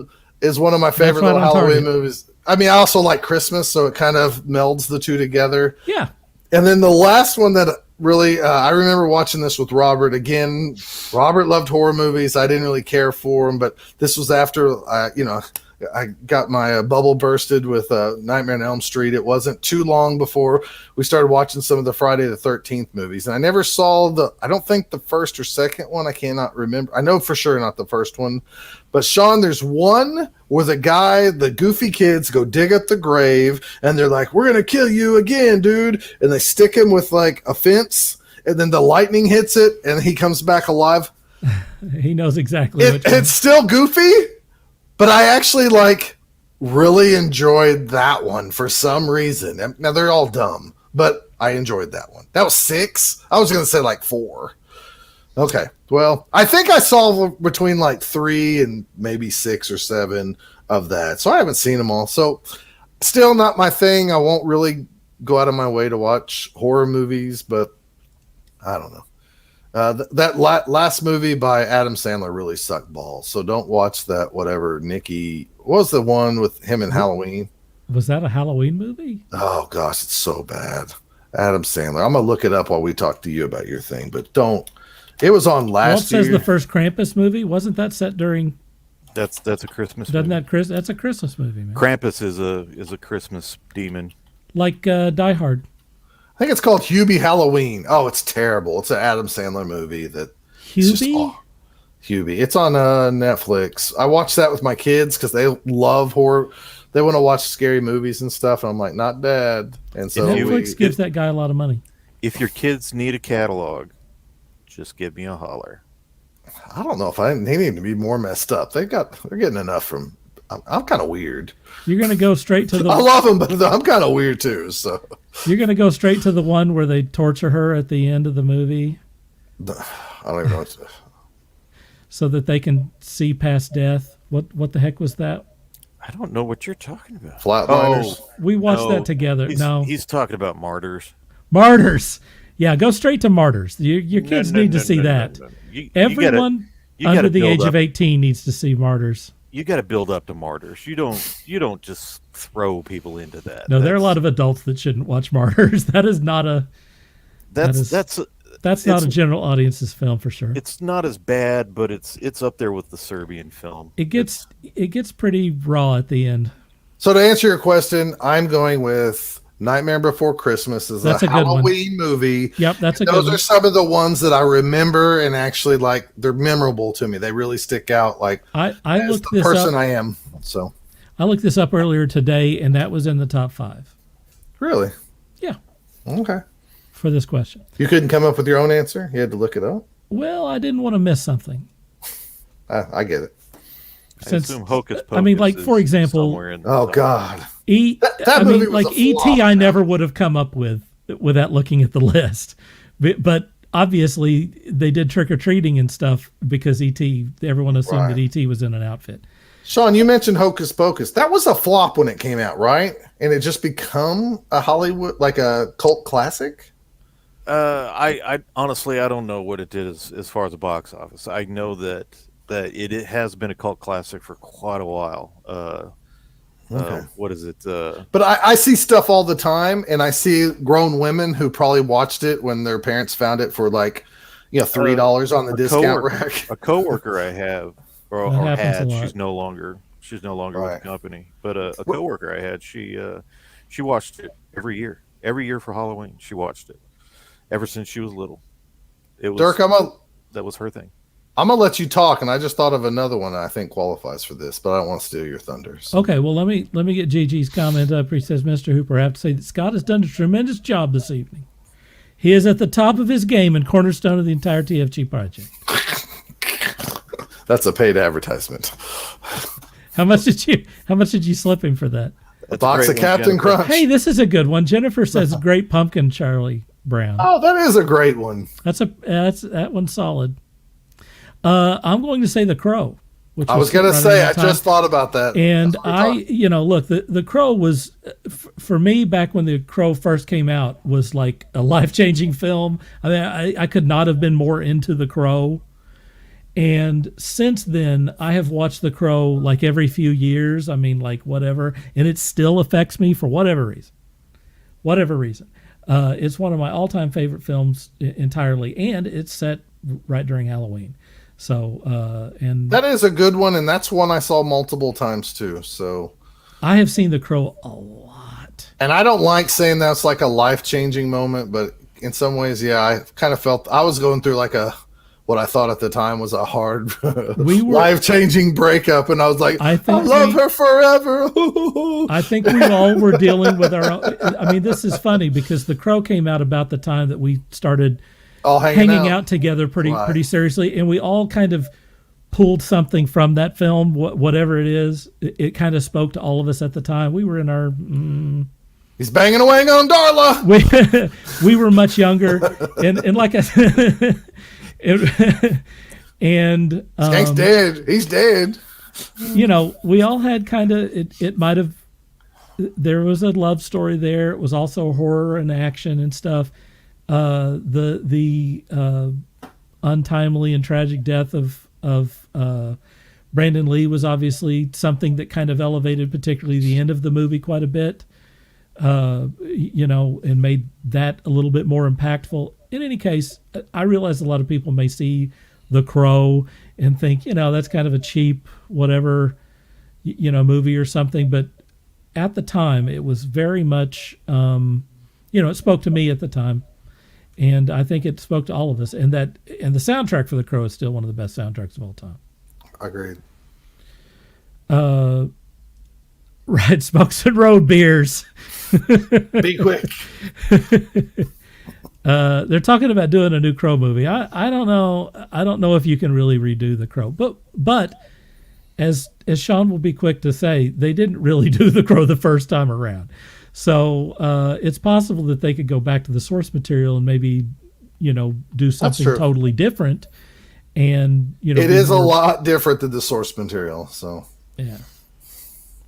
Is one of my favorite little Halloween movies. I mean, I also like Christmas, so it kind of melds the two together. Yeah. And then the last one that really, I remember watching this with Robert. Again, Robert loved horror movies. I didn't really care for them, but this was after, I got my bubble bursted with Nightmare on Elm Street. It wasn't too long before we started watching some of the Friday the 13th movies. And I never saw I don't think the first or second one. I cannot remember. I know for sure not the first one. But Sean, there's one where the goofy kids go dig up the grave and they're like, we're going to kill you again, dude. And they stick him with like a fence and then the lightning hits it and he comes back alive. He knows exactly what it's still goofy. But I actually really enjoyed that one for some reason. Now they're all dumb, but I enjoyed that one. That was 6. I was going to say 4. Okay. Well, I think I saw between 3 and maybe 6 or 7 of that. So I haven't seen them all. So still not my thing. I won't really go out of my way to watch horror movies, but I don't know. That last movie by Adam Sandler really sucked balls. So don't watch that. Whatever. Nikki, what was the one with him in Halloween? Was that a Halloween movie? Oh gosh, it's so bad. Adam Sandler. I'm gonna look it up while we talk to you about your thing, but don't. It was on last year. It says the first Krampus movie. Wasn't that set during? That's a Christmas. Doesn't movie. That's a Christmas movie, man. Krampus is a Christmas demon. Like Die Hard. I think it's called Hubie Halloween. Oh, it's terrible. It's an Adam Sandler movie Hubie? Hubie. It's on Netflix. I watched that with my kids because they love horror. They want to watch scary movies and stuff. And I'm like, not Dad. And so Netflix gives that guy a lot of money. If your kids need a catalog, just give me a holler. I don't know if they need to be more messed up. They're getting enough from. I'm kind of weird. You're going to go straight to the. I love them, but I'm kind of weird too. So you're going to go straight to the one where they torture her at the end of the movie. I don't even know. So that they can see past death. What the heck was that? I don't know what you're talking about. Flatliners. We watched that together. He's talking about Martyrs. Martyrs. Yeah, go straight to Martyrs. Your kids need to see that. Everyone under the age of 18 needs to see Martyrs. You got to build up to Martyrs. You don't just throw people into that. No, there are a lot of adults that shouldn't watch Martyrs. That is not a. That's not a general audience's film for sure. It's not as bad, but it's up there with the Serbian film. It gets pretty raw at the end. So to answer your question, I'm going with Nightmare Before Christmas is a Halloween movie. Yep, that's a good one. Those are some of the ones that I remember and actually they're memorable to me. They really stick out. I looked this person up. I am. So I looked this up earlier today, and that was in the top 5. Really? Yeah. Okay. For this question, you couldn't come up with your own answer. You had to look it up. Well, I didn't want to miss something. I get it. I assume Hocus Pocus. I mean, for example, God. That movie was E.T. I never would have come up with without looking at the list, but obviously they did trick or treating and stuff because E.T. Everyone assumed that E.T. was in an outfit. Sean, you mentioned Hocus Pocus. That was a flop when it came out, right? And it just become a Hollywood, like a cult classic. I honestly I don't know what it did as far as the box office. I know that it has been a cult classic for quite a while. Okay. What is it? But I see stuff all the time, and I see grown women who probably watched it when their parents found it for like, $3 on the discount rack. A coworker I have or happens a had, lot. she's no longer with Right. the company. But a coworker I had, she watched it every year. Every year for Halloween, she watched it. Ever since she was little. It was Dirk, that was her thing. I'm gonna let you talk, and I just thought of another one that I think qualifies for this, but I don't want to steal your thunder. So. Okay, well let me get Gigi's comment up. He says, Mr. Hooper, I have to say that Scott has done a tremendous job this evening. He is at the top of his game and cornerstone of the entire TFG project. That's a paid advertisement. How much did you slip him for that? A box of Captain Crunch. Hey, this is a good one. Jennifer says, "Great pumpkin, Charlie Brown." Oh, that is a great one. That one's solid. I'm going to say The Crow. Which I was going to right say, around I the time. just thought about that. And look, the Crow was, for me, back when The Crow first came out, was like a life-changing film. I mean, I could not have been more into The Crow. And since then, I have watched The Crow like every few years. I mean, like whatever. And it still affects me for whatever reason. It's one of my all-time favorite films entirely. And it's set right during Halloween. So, and that is a good one. And that's one I saw multiple times too. So I have seen The Crow a lot. And I don't like saying that's like a life-changing moment, but in some ways, yeah, I kind of felt I was going through like what I thought at the time was a hard, life-changing breakup, and I was like, I love her forever. I think we all were dealing with our own. I mean, this is funny because The Crow came out about the time that we started all hanging out together pretty seriously, and we all kind of pulled something from that film, whatever it is. It kind of spoke to all of us at the time. We were in our... He's banging away on Darla. We were much younger, and like I said... Skank's dead. He's dead. We all had kind of it might have. There was a love story there. It was also horror and action and stuff. The untimely and tragic death of Brandon Lee was obviously something that kind of elevated, particularly the end of the movie, quite a bit. And made that a little bit more impactful. In any case, I realize a lot of people may see The Crow and think, that's kind of a cheap, whatever, movie or something. But at the time, it was very much, it spoke to me at the time. And I think it spoke to all of us. And the soundtrack for The Crow is still one of the best soundtracks of all time. Agreed. Right, Smokes and Road Beers. Be quick. They're talking about doing a new Crow movie. I don't know. I don't know if you can really redo The Crow. But as Sean will be quick to say, they didn't really do The Crow the first time around. So it's possible that they could go back to the source material and maybe, do something totally different. And it is a lot different than the source material. So yeah.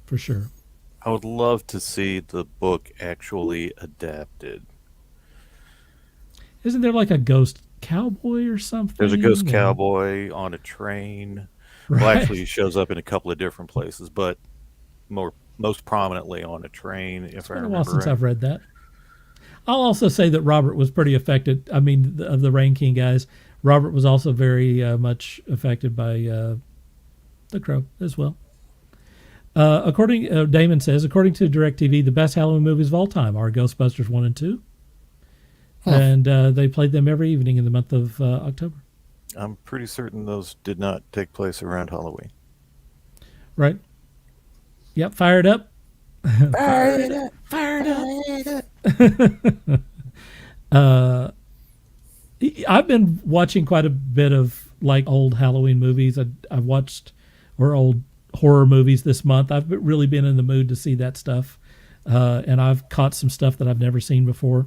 For sure. I would love to see the book actually adapted. Isn't there like a ghost cowboy or something? There's a ghost cowboy on a train. Right. Well, actually, he shows up in a couple of different places, but most prominently on a train. It's been a while since I've read that. I'll also say that Robert was pretty affected. I mean, of the Rain King guys, Robert was also very much affected by The Crow as well. Damon says, according to DirecTV, the best Halloween movies of all time are Ghostbusters 1 and 2. Huh. And they played them every evening in the month of October. I'm pretty certain those did not take place around Halloween. Right. Yep, fired up. Fired up. I've been watching quite a bit of like old Halloween movies. I've watched old horror movies this month. I've really been in the mood to see that stuff, and I've caught some stuff that I've never seen before.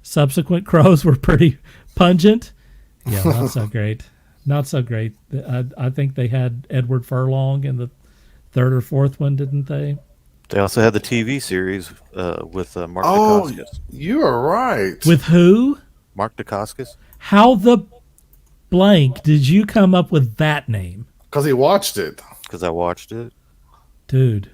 Subsequent Crows were pretty pungent. Yeah, not so great. Not so great. I think they had Edward Furlong in the third or fourth one, didn't they? They also had the TV series with Mark Oh, Dacascos. you are right. With who? Mark Dacascos? How the blank did you come up with that name? Because he watched it. Because I watched it. Dude,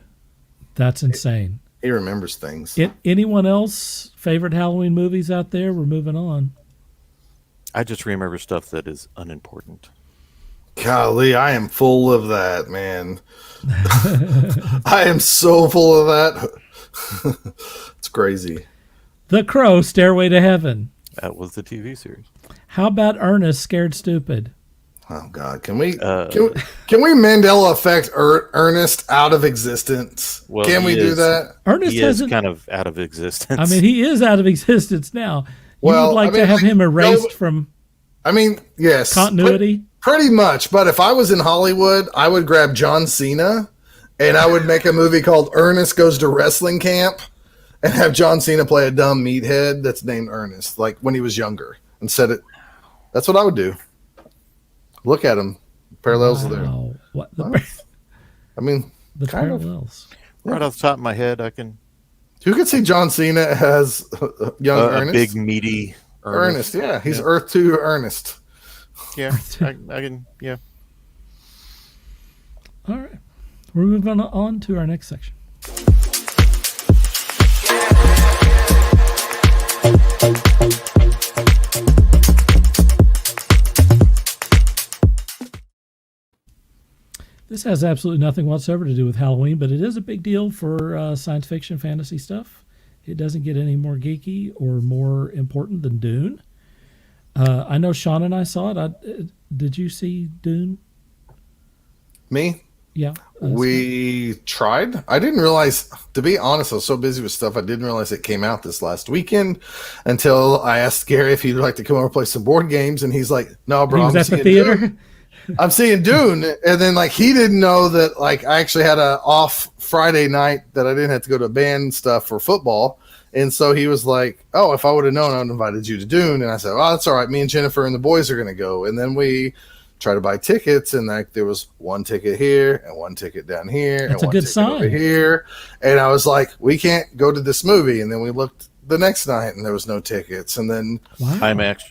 that's insane. He remembers things. Anyone else favorite Halloween movies out there? We're moving on. I just remember stuff that is unimportant. Golly, I am full of that, man. I am so full of that. It's crazy. The Crow, Stairway to Heaven. That was the TV series. How about Ernest, Scared Stupid? Oh God, can we Mandela affect Ernest out of existence? Well, Can we do that? Ernest He is hasn't. kind of out of existence. I mean, he is out of existence now. You Well, would like I mean, to have like, him erased no- from I mean, yes, continuity? pretty much. But if I was in Hollywood, I would grab John Cena, and I would make a movie called Ernest Goes to Wrestling Camp, and have John Cena play a dumb meathead that's named Ernest, like when he was younger, and set it. That's what I would do. Look at him. Parallels are there. Wow. What the, I mean, the kind of. parallels? right off the top of my head, I can Who could see John Cena as young a Ernest? big meaty Ernest, yeah. He's Earth 2 Ernest. Yeah, I can. Yeah. All right. We're moving on to our next section. This has absolutely nothing whatsoever to do with Halloween, but it is a big deal for science fiction fantasy stuff. It doesn't get any more geeky or more important than Dune. I know Sean and I saw it. Did you see Dune? Me? Yeah. We tried. I didn't realize, to be honest, I was so busy with stuff, I didn't realize it came out this last weekend until I asked Gary if he'd like to come over and play some board games. And he's like, no, bro, He was I'm at the seeing theater. Dune. I'm seeing Dune. And then, like, he didn't know that, like, I actually had a off Friday night that I didn't have to go to band stuff for football. And so he was like, oh, if I would have known, I would have invited you to Dune. And I said, oh, that's all right. Me and Jennifer and the boys are going to go. And then we tried to buy tickets, and like there was one ticket here and one ticket down here. That's and a one good ticket sign. over here. And I was like, we can't go to this movie. And then we looked the next night, and there was no tickets. And then, Wow. IMAX.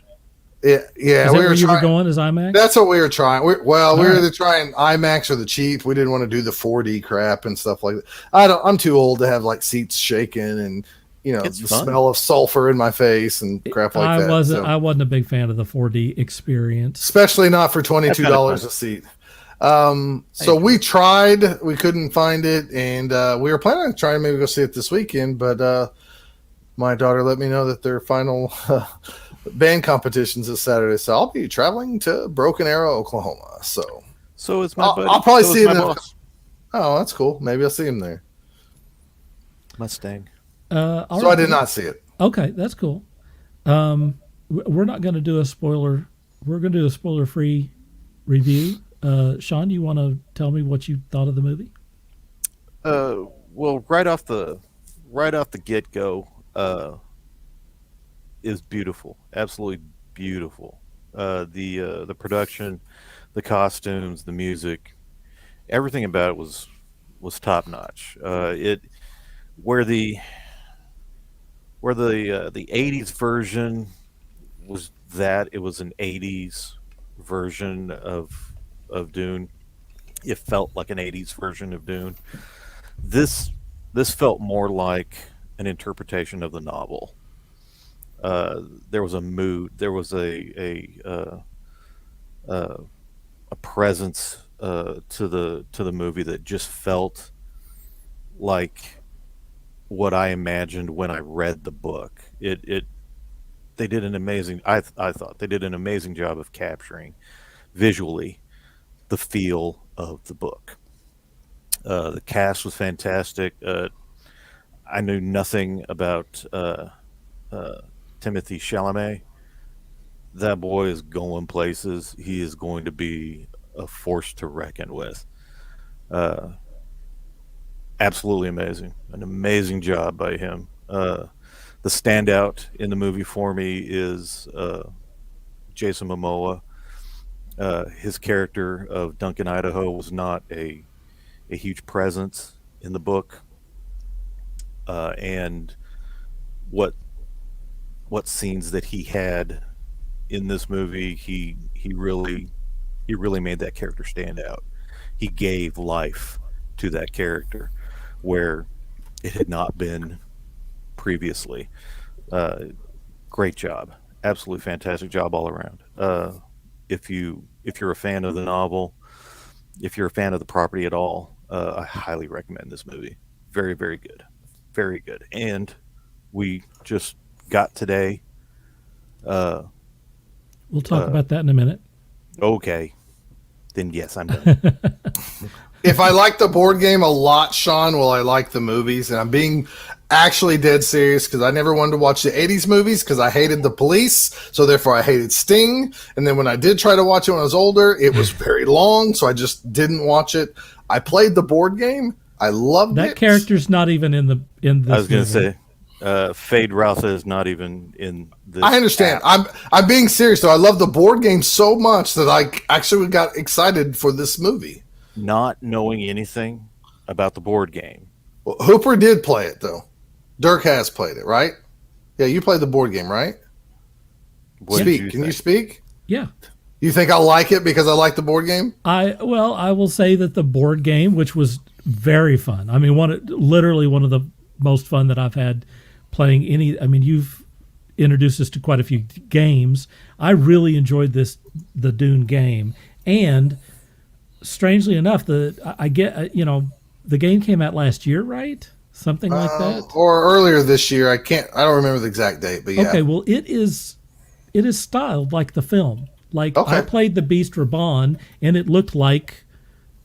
yeah, Is that we where were you trying. were going as IMAX? That's what we were trying. We were right. either trying IMAX or the cheap. We didn't want to do the 4D crap and stuff like that. I'm too old to have like seats shaking and It's the fun. smell of sulfur in my face and crap like that. I wasn't a big fan of the 4D experience. Especially not for $22 fun. a seat. So we tried. We couldn't find it, and we were planning on trying to maybe go see it this weekend, but my daughter let me know that their final band competitions is Saturday, so I'll be traveling to Broken Arrow, Oklahoma. So it's my I'll- buddy. I'll probably So see is it my in- boss. Oh, that's cool. Maybe I'll see him there. Mustang. All So I right. did not see it. Okay, that's cool. We're not going to do a spoiler. We're going to do a spoiler-free review. Sean, you want to tell me what you thought of the movie? Well, right off the get go, is beautiful. Absolutely beautiful. The production, the costumes, the music, everything about it was top notch. Where the 80s version was that it was an 80s version of Dune. It felt like an 80s version of Dune. This felt more like an interpretation of the novel. There was a mood. There was a presence to the movie that just felt like what I imagined when I read the book. They did an amazing. I thought they did an amazing job of capturing visually the feel of the book. The cast was fantastic. I knew nothing about Timothy Chalamet. That boy is going places. He is going to be a force to reckon with. Absolutely amazing. An amazing job by him. The standout in the movie for me is Jason Momoa. His character of Duncan Idaho was not a huge presence in the book, and what scenes that he had in this movie, he really made that character stand out. He gave life to that character where it had not been previously. Uh, Great job, absolutely fantastic job all around. If you're a fan of the novel, if you're a fan of the property at all, I highly recommend this movie. Very, very good, very good. And we just got today. Uh, We'll talk uh, about that in a minute. okay, then yes, I'm done. If I like the board game a lot, Sean, will I like the movies? And I'm being actually dead serious because I never wanted to watch the 80s movies because I hated the police. So therefore I hated Sting. And then when I did try to watch it when I was older, it was very long. So I just didn't watch it. I played the board game. I loved it. That character's not even in this I was going to movie. say, Fade Routha is not even in this. I understand. app. I'm being serious though. I love the board game so much that I actually got excited for this movie. Not knowing anything about the board game. Well, Hooper did play it though. Dirk has played it, right? Yeah, you played the board game, right? What did Speak. Can think? you speak? Yeah. You think I'll like it because I like the board game? I will say that the board game, which was very fun. I mean, literally one of the most fun that I've had playing any. I mean, you've introduced us to quite a few games. I really enjoyed the Dune game, and strangely enough, the game came out last year, right? Something like that. Or earlier this year. I don't remember the exact date, but yeah. Okay, well, it is styled like the film. Like Okay. I played the Beast Raban, and it looked like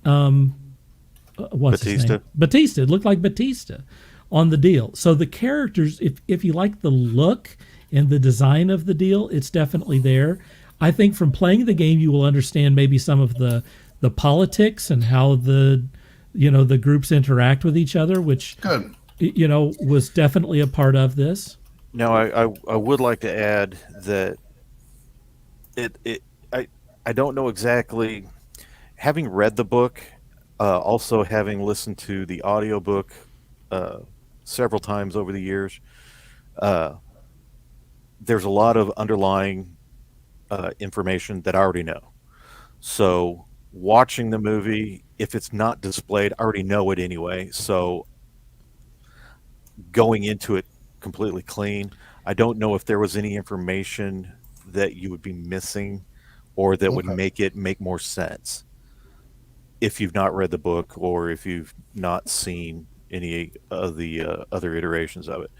what's his Batista. name? Batista. It looked like Batista on the deal. So the characters, if you like the look and the design of the deal, it's definitely there. I think from playing the game, you will understand maybe some of the politics and how the groups interact with each other, which Good. was definitely a part of this. Now, I would like to add that I don't know exactly. Having read the book, also having listened to the audiobook several times over the years, there's a lot of underlying information that I already know. So watching the movie, if it's not displayed, I already know it anyway. So going into it completely clean, I don't know if there was any information that you would be missing or that would make more sense if you've not read the book or if you've not seen any of the other iterations of it.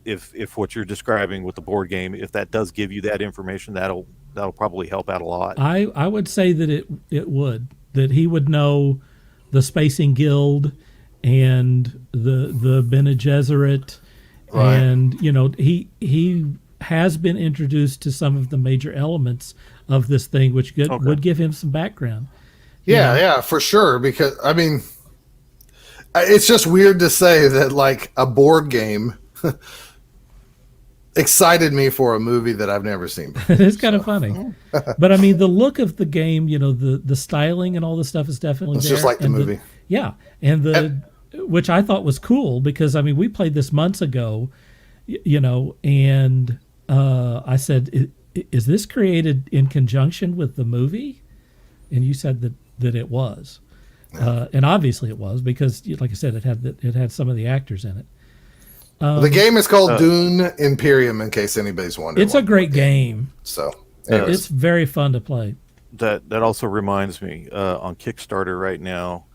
If what you're describing with the board game, if that does give you that information, that'll probably help out a lot. I would say that that he would know the Spacing Guild and the Bene Gesserit, Right. and he has been introduced to some of the major elements of this thing, which would give him some background. Yeah, for sure. Because I mean, it's just weird to say that like a board game excited me for a movie that I've never seen before. It's kind of funny, but I mean, the look of the game, the styling and all the stuff is definitely It's there. just like the And movie. and which I thought was cool because I mean, we played this months ago, and I said, "Is this created in conjunction with the movie?" And you said that it was, and obviously it was because, like I said, it had some of the actors in it. The game is called Dune Imperium, in case anybody's wondering. It's a great game. So, anyways. It's very fun to play. That also reminds me, on Kickstarter right now,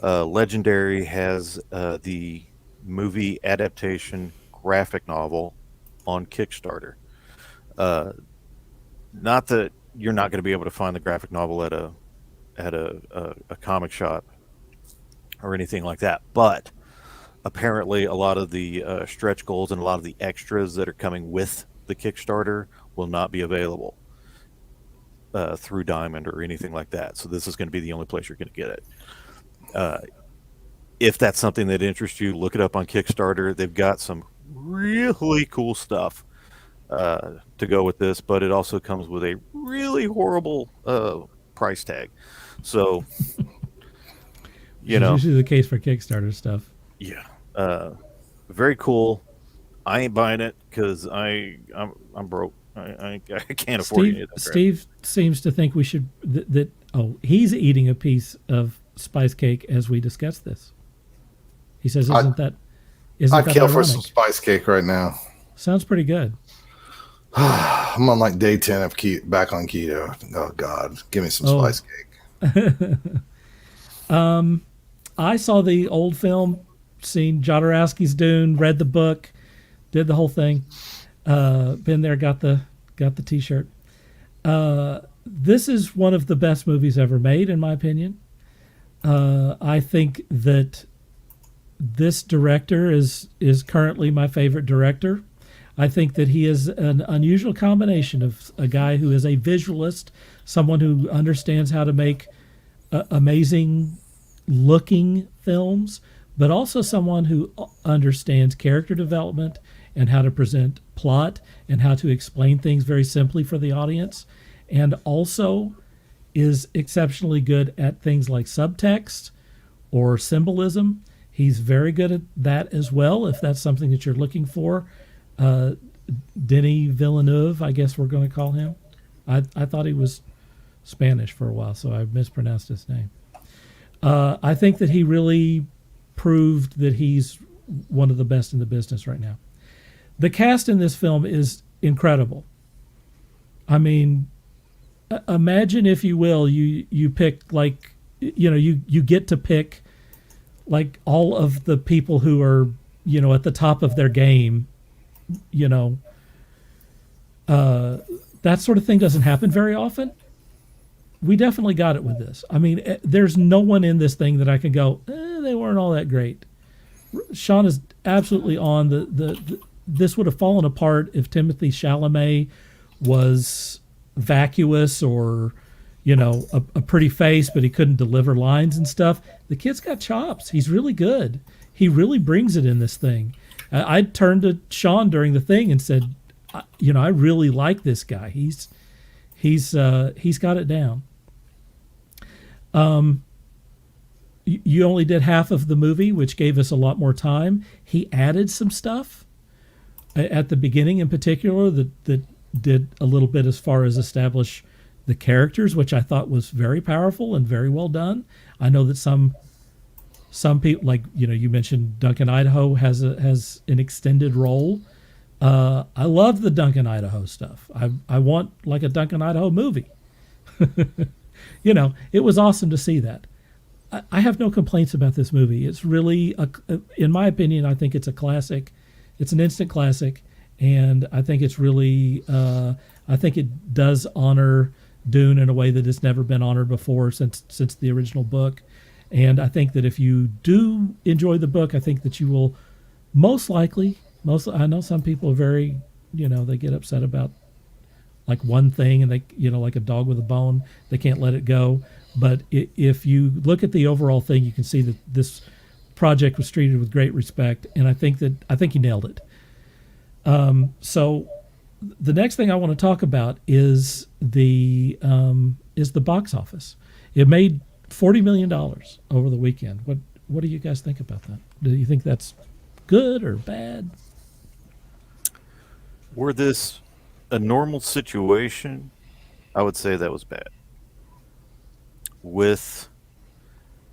Legendary has the movie adaptation graphic novel on Kickstarter. Not that you're not going to be able to find the graphic novel at a comic shop or anything like that, but apparently a lot of the stretch goals and a lot of the extras that are coming with the Kickstarter will not be available through Diamond or anything like that. So this is going to be the only place you're going to get it. If that's something that interests you, look it up on Kickstarter. They've got some really cool stuff to go with this, but it also comes with a really horrible price tag. So, Which is usually the case for Kickstarter stuff. yeah, very cool. I ain't buying it because I'm broke. I can't afford any of that. Steve seems to think we should that. Oh, he's eating a piece of spice cake as we discuss this. He says, "Isn't that I'd kill ironic? for some spice cake right now." Sounds pretty good. I'm on like day 10 of back on keto. Oh God, give me some spice cake. I saw the old film, seen Jodorowsky's Dune, read the book, did the whole thing. Been there, got the T-shirt. This is one of the best movies ever made, in my opinion. I think that this director is currently my favorite director. I think that he is an unusual combination of a guy who is a visualist, someone who understands how to make amazing looking films, but also someone who understands character development and how to present plot and how to explain things very simply for the audience, and also is exceptionally good at things like subtext or symbolism. He's very good at that as well, if that's something that you're looking for. Denis Villeneuve, I guess we're going to call him. I thought he was Spanish for a while, so I mispronounced his name. I think that he really proved that he's one of the best in the business right now. The cast in this film is incredible. I mean, imagine, if you will, you pick like, you get to pick like all of the people who are, at the top of their game. That sort of thing doesn't happen very often. We definitely got it with this. I mean, there's no one in this thing that I can go, they weren't all that great. Sean is absolutely on. This would have fallen apart if Timothée Chalamet was vacuous or, a pretty face, but he couldn't deliver lines and stuff. The kid's got chops. He's really good. He really brings it in this thing. I turned to Sean during the thing and said, I really like this guy. He's got it down. You only did half of the movie, which gave us a lot more time. He added some stuff at the beginning, in particular, that did a little bit as far as establish the characters, which I thought was very powerful and very well done. I know that some people, like you mentioned, Duncan Idaho has an extended role. I love the Duncan Idaho stuff. I want like a Duncan Idaho movie. It was awesome to see that. I have no complaints about this movie. It's really, in my opinion, I think it's a classic. It's an instant classic, and I think it's really, I think it does honor Dune in a way that it's never been honored before since the original book. And I think that if you do enjoy the book, I think that you will most likely, I know some people are very, they get upset about like one thing and they, like a dog with a bone, they can't let it go. But if you look at the overall thing, you can see that this project was treated with great respect. And I think he nailed it. So the next thing I want to talk about is the box office. It made $40 million over the weekend. What do you guys think about that? Do you think that's good or bad? Were this a normal situation, I would say that was bad. With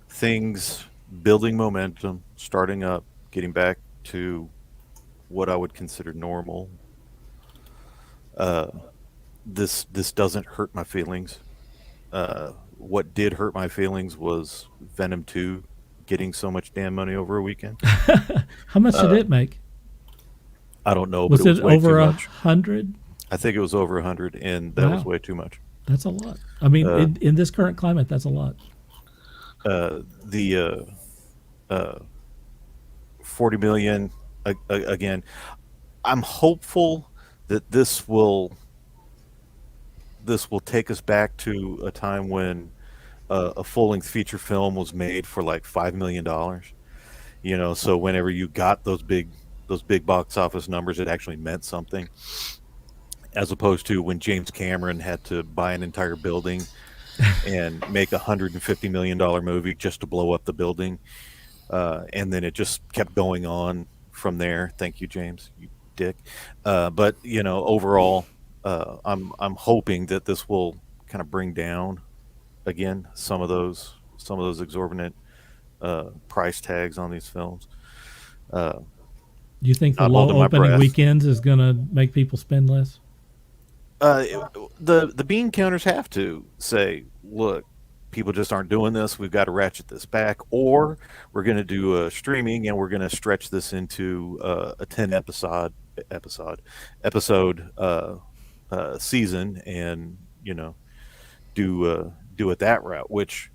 things building momentum, starting up, getting back to what I would consider normal, this doesn't hurt my feelings. What did hurt my feelings was Venom 2 getting so much damn money over a weekend. How much did it make? I don't know, Was but it was way over too much. 100? I think it was over 100, and that was way too much. That's a lot. I mean, in this current climate, that's a lot. The 40 million again. I'm hopeful that this will take us back to a time when a full-length feature film was made for like $5 million. So whenever you got those big box office numbers, it actually meant something. as opposed to when James Cameron had to buy an entire building and make $150 million movie just to blow up the building, and then it just kept going on from there. Thank you, James, you dick. But overall, I'm hoping that this will kind of bring down again some of those exorbitant price tags on these films. Do you think the I'm low holding my opening breath. weekends is going to make people spend less? The bean counters have to say, look, people just aren't doing this. We've got to ratchet this back, or we're going to do a streaming and we're going to stretch this into a 10 episode season, and do it that route. Which,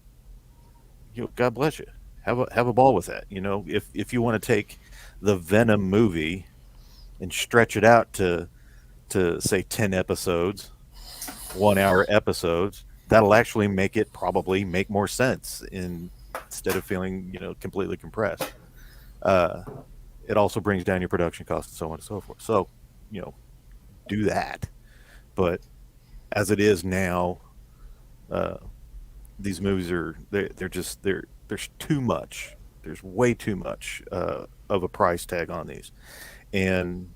God bless you. Have a ball with that. If you want to take the Venom movie and stretch it out to say 10 episodes, 1 hour episodes, that'll actually probably make more sense instead of feeling, completely compressed. It also brings down your production costs and so on and so forth. So, do that. But as it is now, these movies there's too much. There's way too much of a price tag on these. And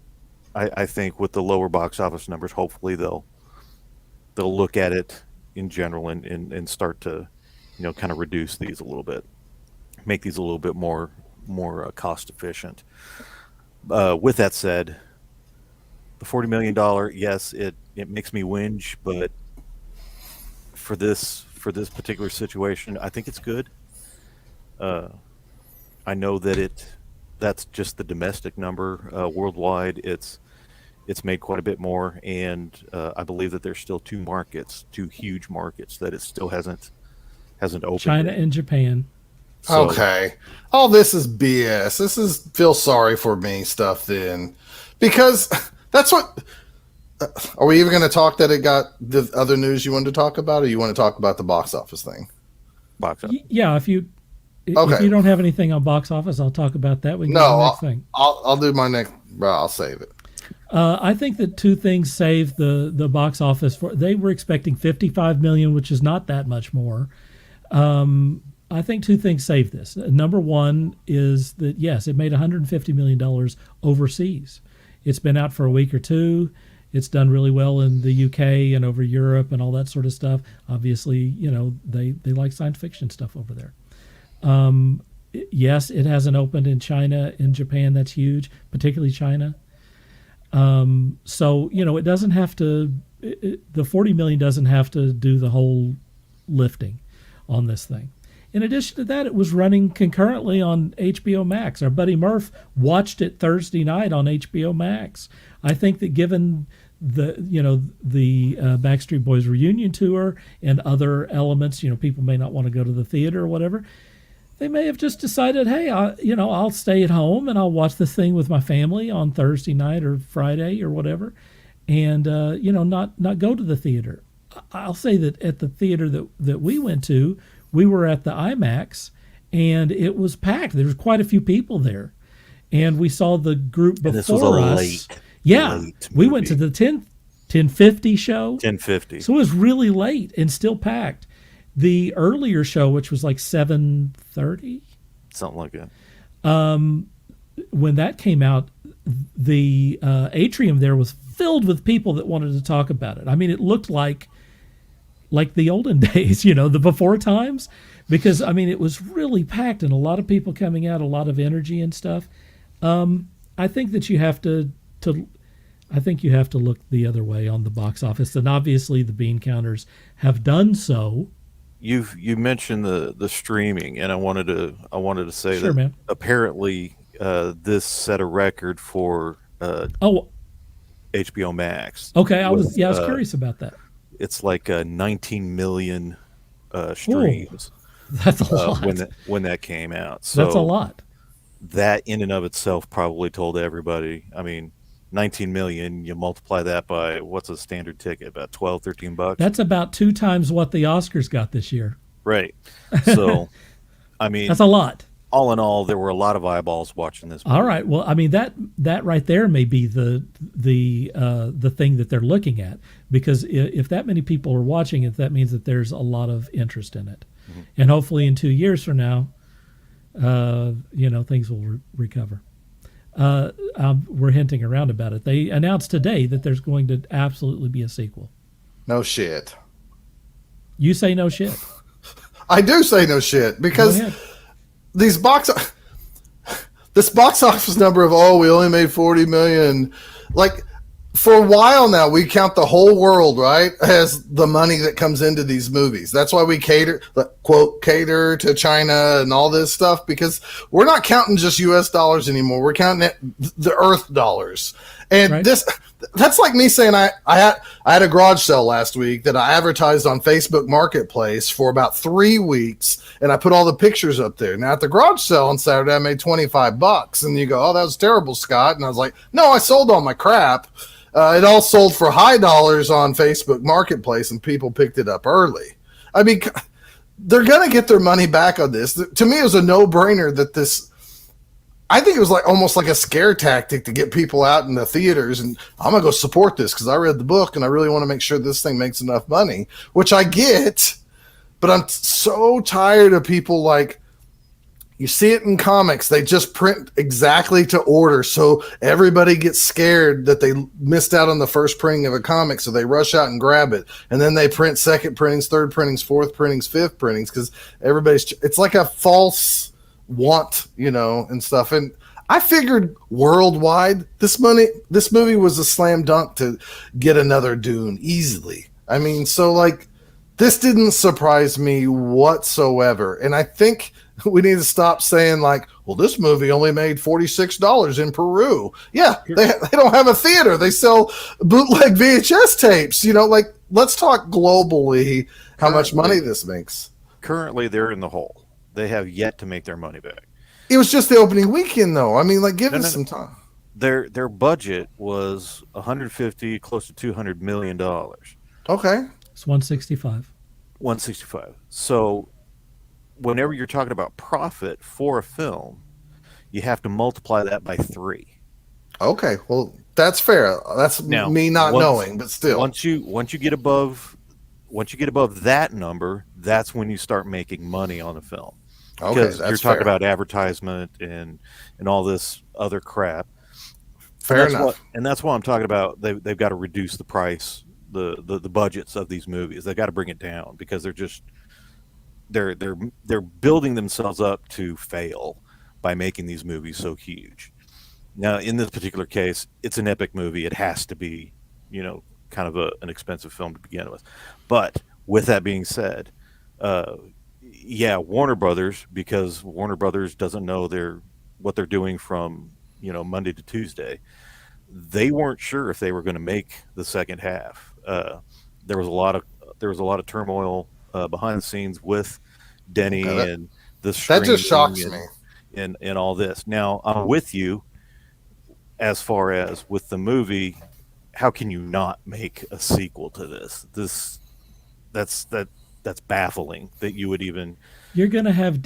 I think with the lower box office numbers, hopefully they'll look at it in general and start to, kind of reduce these a little bit, make these a little bit more cost efficient. With that said, the $40 million, yes, it makes me whinge, but for this particular situation, I think it's good. I know that that's just the domestic number. Worldwide, it's made quite a bit more, and I believe that there's still two huge markets that it still hasn't opened. China yet. and Japan. So, Okay. All this is BS. This is feel sorry for me stuff then. Because that's what. Are we even going to talk that it got the other news you wanted to talk about, or you want to talk about the box office thing? box office. Yeah, if you Okay. don't have anything on box office, I'll talk about that. We can go to the next thing. I'll do my next. Bro, I'll save it. I think that two things saved the box office. They were expecting 55 million, which is not that much more. I think two things saved this. Number one is that, yes, it made $150 million overseas. It's been out for a week or two. It's done really well in the UK and over Europe and all that sort of stuff. Obviously, they like science fiction stuff over there. Yes, it hasn't opened in China and Japan. That's huge, particularly China. So, it doesn't have to, the 40 million doesn't have to do the whole lifting on this thing. In addition to that, it was running concurrently on HBO Max. Our buddy Murph watched it Thursday night on HBO Max. I think that given the Backstreet Boys reunion tour and other elements, people may not want to go to the theater or whatever. They may have just decided, hey, I'll stay at home and I'll watch this thing with my family on Thursday night or Friday or whatever, and not go to the theater. I'll say that at the theater that we went to, we were at the IMAX, and it was packed. There was quite a few people there, and we saw the group before And this was a us. late We went to the 10:50 show. 10:50. So it was really late and still packed. The earlier show, which was like 7:30, Something like that. when that came out, the atrium there was filled with people that wanted to talk about it. I mean, it looked like the olden days, the before times, because it was really packed and a lot of people coming out, a lot of energy and stuff. I think that you have to look the other way on the box office, and obviously the bean counters have done so. You mentioned the streaming, and I wanted to say Sure, that man. apparently this set a record for HBO Max. Okay, I was curious about that. It's like 19 million streams. That's a lot. When that came out. So That's a lot. That in and of itself probably told everybody. 19 million, you multiply that by what's a standard ticket, about $12-13. That's about 2 times what the Oscars got this year. Right. So, That's a lot. all in all, there were a lot of eyeballs watching this movie. All right. Well, I mean that right there may be the thing that they're looking at, because if that many people are watching it, that means that there's a lot of interest in it, and hopefully in 2 years from now, things will recover. We're hinting around about it. They announced today that there's going to absolutely be a sequel. No shit. You say no shit. I do say no shit because Go ahead. this box office number of we only made 40 million. Like, for a while now, we count the whole world, right, as the money that comes into these movies. That's why we cater to China and all this stuff, because we're not counting just US dollars anymore. We're counting the Earth dollars. And right. That's like me saying I had a garage sale last week that I advertised on Facebook Marketplace for about 3 weeks, and I put all the pictures up there. Now, at the garage sale on Saturday, I made $25, and you go, "Oh, that was terrible, Scott." And I was like, "No, I sold all my crap. It all sold for high dollars on Facebook Marketplace, and people picked it up early." I mean, they're gonna get their money back on this. To me, it was a no-brainer that this. I think it was like almost like a scare tactic to get people out in the theaters, and I'm gonna go support this because I read the book and I really want to make sure this thing makes enough money, which I get, but I'm so tired of people like, you see it in comics, they just print exactly to order, so everybody gets scared that they missed out on the first printing of a comic, so they rush out and grab it, and then they print second printings, third printings, fourth printings, fifth printings, because it's like a false want, and stuff. And I figured worldwide this movie was a slam dunk to get another Dune easily. I mean, so like, this didn't surprise me whatsoever. And I think we need to stop saying like, well, this movie only made $46 in Peru. Yeah, they don't have a theater. They sell bootleg VHS tapes. Like, let's talk globally how much money this makes. Currently, they're in the hole. They have yet to make their money back. It was just the opening weekend, though. I mean, like, give us some time. Their budget was 150, close to $200 million. Okay. It's 165. 165. So whenever you're talking about profit for a film, you have to multiply that by 3. Okay. Well, that's fair. That's me not knowing, but still. Once you get above that number, that's when you start making money on a film. Okay, because that's you're talking fair. about advertisement and all this other crap. Fair enough. And that's why I'm talking about they've got to reduce the price, the budgets of these movies. They've got to bring it down because they're building themselves up to fail by making these movies so huge. Now, in this particular case, it's an epic movie. It has to be, kind of an expensive film to begin with. But with that being said, Warner Brothers, because Warner Brothers doesn't know what they're doing from Monday to Tuesday. They weren't sure if they were going to make the second half. There was a lot of turmoil behind the scenes with Denny and the that just shocks me and all this. Now I'm with you as far as with the movie. How can you not make a sequel to this? That's baffling that you would even. You're gonna have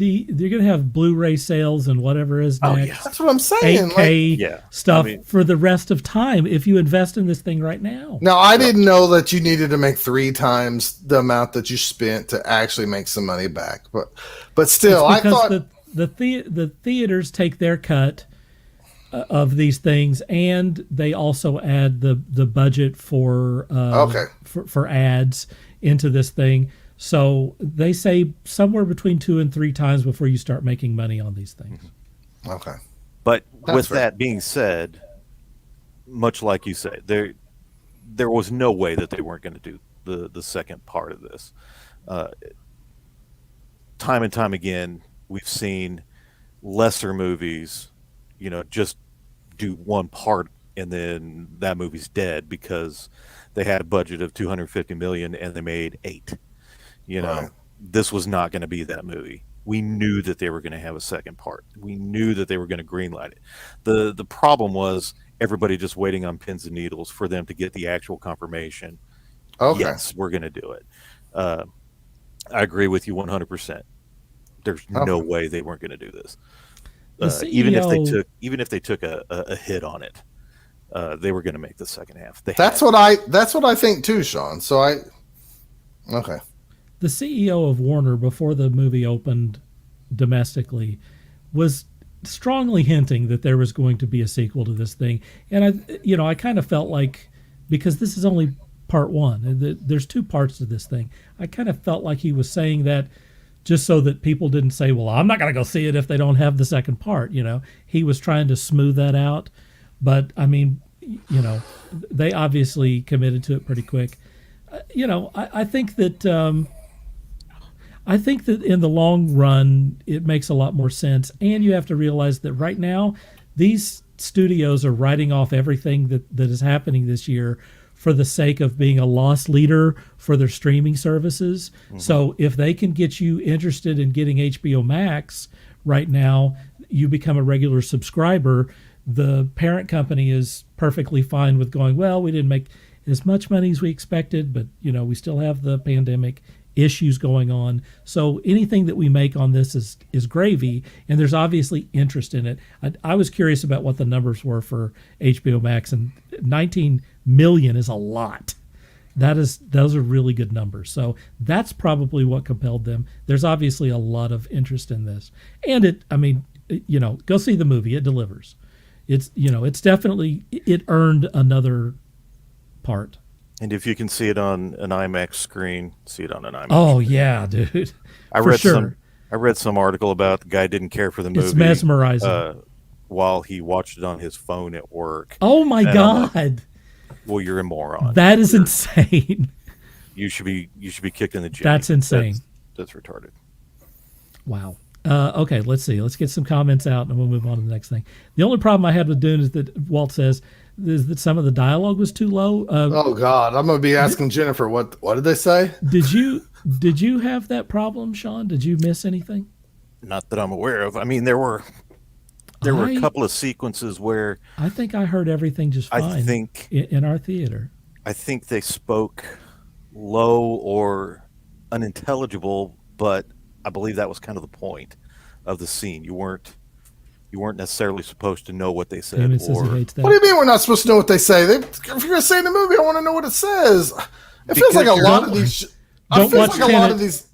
Blu-ray sales and whatever is next. Oh, yeah. That's what I'm saying. 8K stuff for the rest of time if you invest in this thing right now. Now, I didn't know that you needed to make 3 times the amount that you spent to actually make some money back. But still, I thought the theaters take their cut of these things, and they also add the budget for ads into this thing. So they say somewhere between 2 and 3 times before you start making money on these things. Okay. But That's with fair. that being said, much like you say, there was no way that they weren't going to do the second part of this. Time and time again, we've seen lesser movies, just do one part and then that movie's dead because they had a budget of $250 million and they made 8. Right. This was not going to be that movie. We knew that they were going to have a second part. We knew that they were going to greenlight it. The problem was everybody just waiting on pins and needles for them to get the actual confirmation. Okay. Yes, we're going to do it. I agree with you 100%. there's no way they weren't going to do this. The CEO, even if they took a hit on it, they were going to make the second half. That's what I think too, Sean. So okay. The CEO of Warner, before the movie opened domestically, was strongly hinting that there was going to be a sequel to this thing. And I kind of felt like, because this is only part one, there's two parts to this thing. I kind of felt like he was saying that just so that people didn't say, well, I'm not going to go see it if they don't have the second part. He was trying to smooth that out. But I mean, they obviously committed to it pretty quick. I think that in the long run, it makes a lot more sense. And you have to realize that right now, these studios are writing off everything that is happening this year for the sake of being a loss leader for their streaming services. Mm-hmm. So if they can get you interested in getting HBO Max right now, you become a regular subscriber. The parent company is perfectly fine with going, well, we didn't make as much money as we expected, but we still have the pandemic issues going on. So anything that we make on this is gravy, and there's obviously interest in it. I was curious about what the numbers were for HBO Max, and 19 million is a lot. Those are really good numbers. So that's probably what compelled them. There's obviously a lot of interest in this, and go see the movie. It delivers. It's definitely, it earned another part. And if you can see it on an IMAX screen, see it on an IMAX. Oh screen. Yeah, dude. I read some article about the guy didn't care for the movie. It's mesmerizing. While he watched it on his phone at work. Oh my God. Like, well, you're a moron. That is insane. You should be kicked in the jail. That's insane. That's retarded. Wow. Okay, let's see. Let's get some comments out and we'll move on to the next thing. The only problem I had with Dune is that Walt says is that some of the dialogue was too low. Oh God, I'm going to be asking Jennifer what did they say? Did you have that problem, Sean? Did you miss anything? Not that I'm aware of. I mean, there were a couple of sequences where I think I heard everything just fine. I think in our theater. I think they spoke low or unintelligible, but I believe that was kind of the point of the scene. You weren't necessarily supposed to know what they said. Damon says he hates that. What do you mean we're not supposed to know what they say? If you're going to say in the movie, I want to know what it says. It feels like a lot of these. Don't watch Tenet.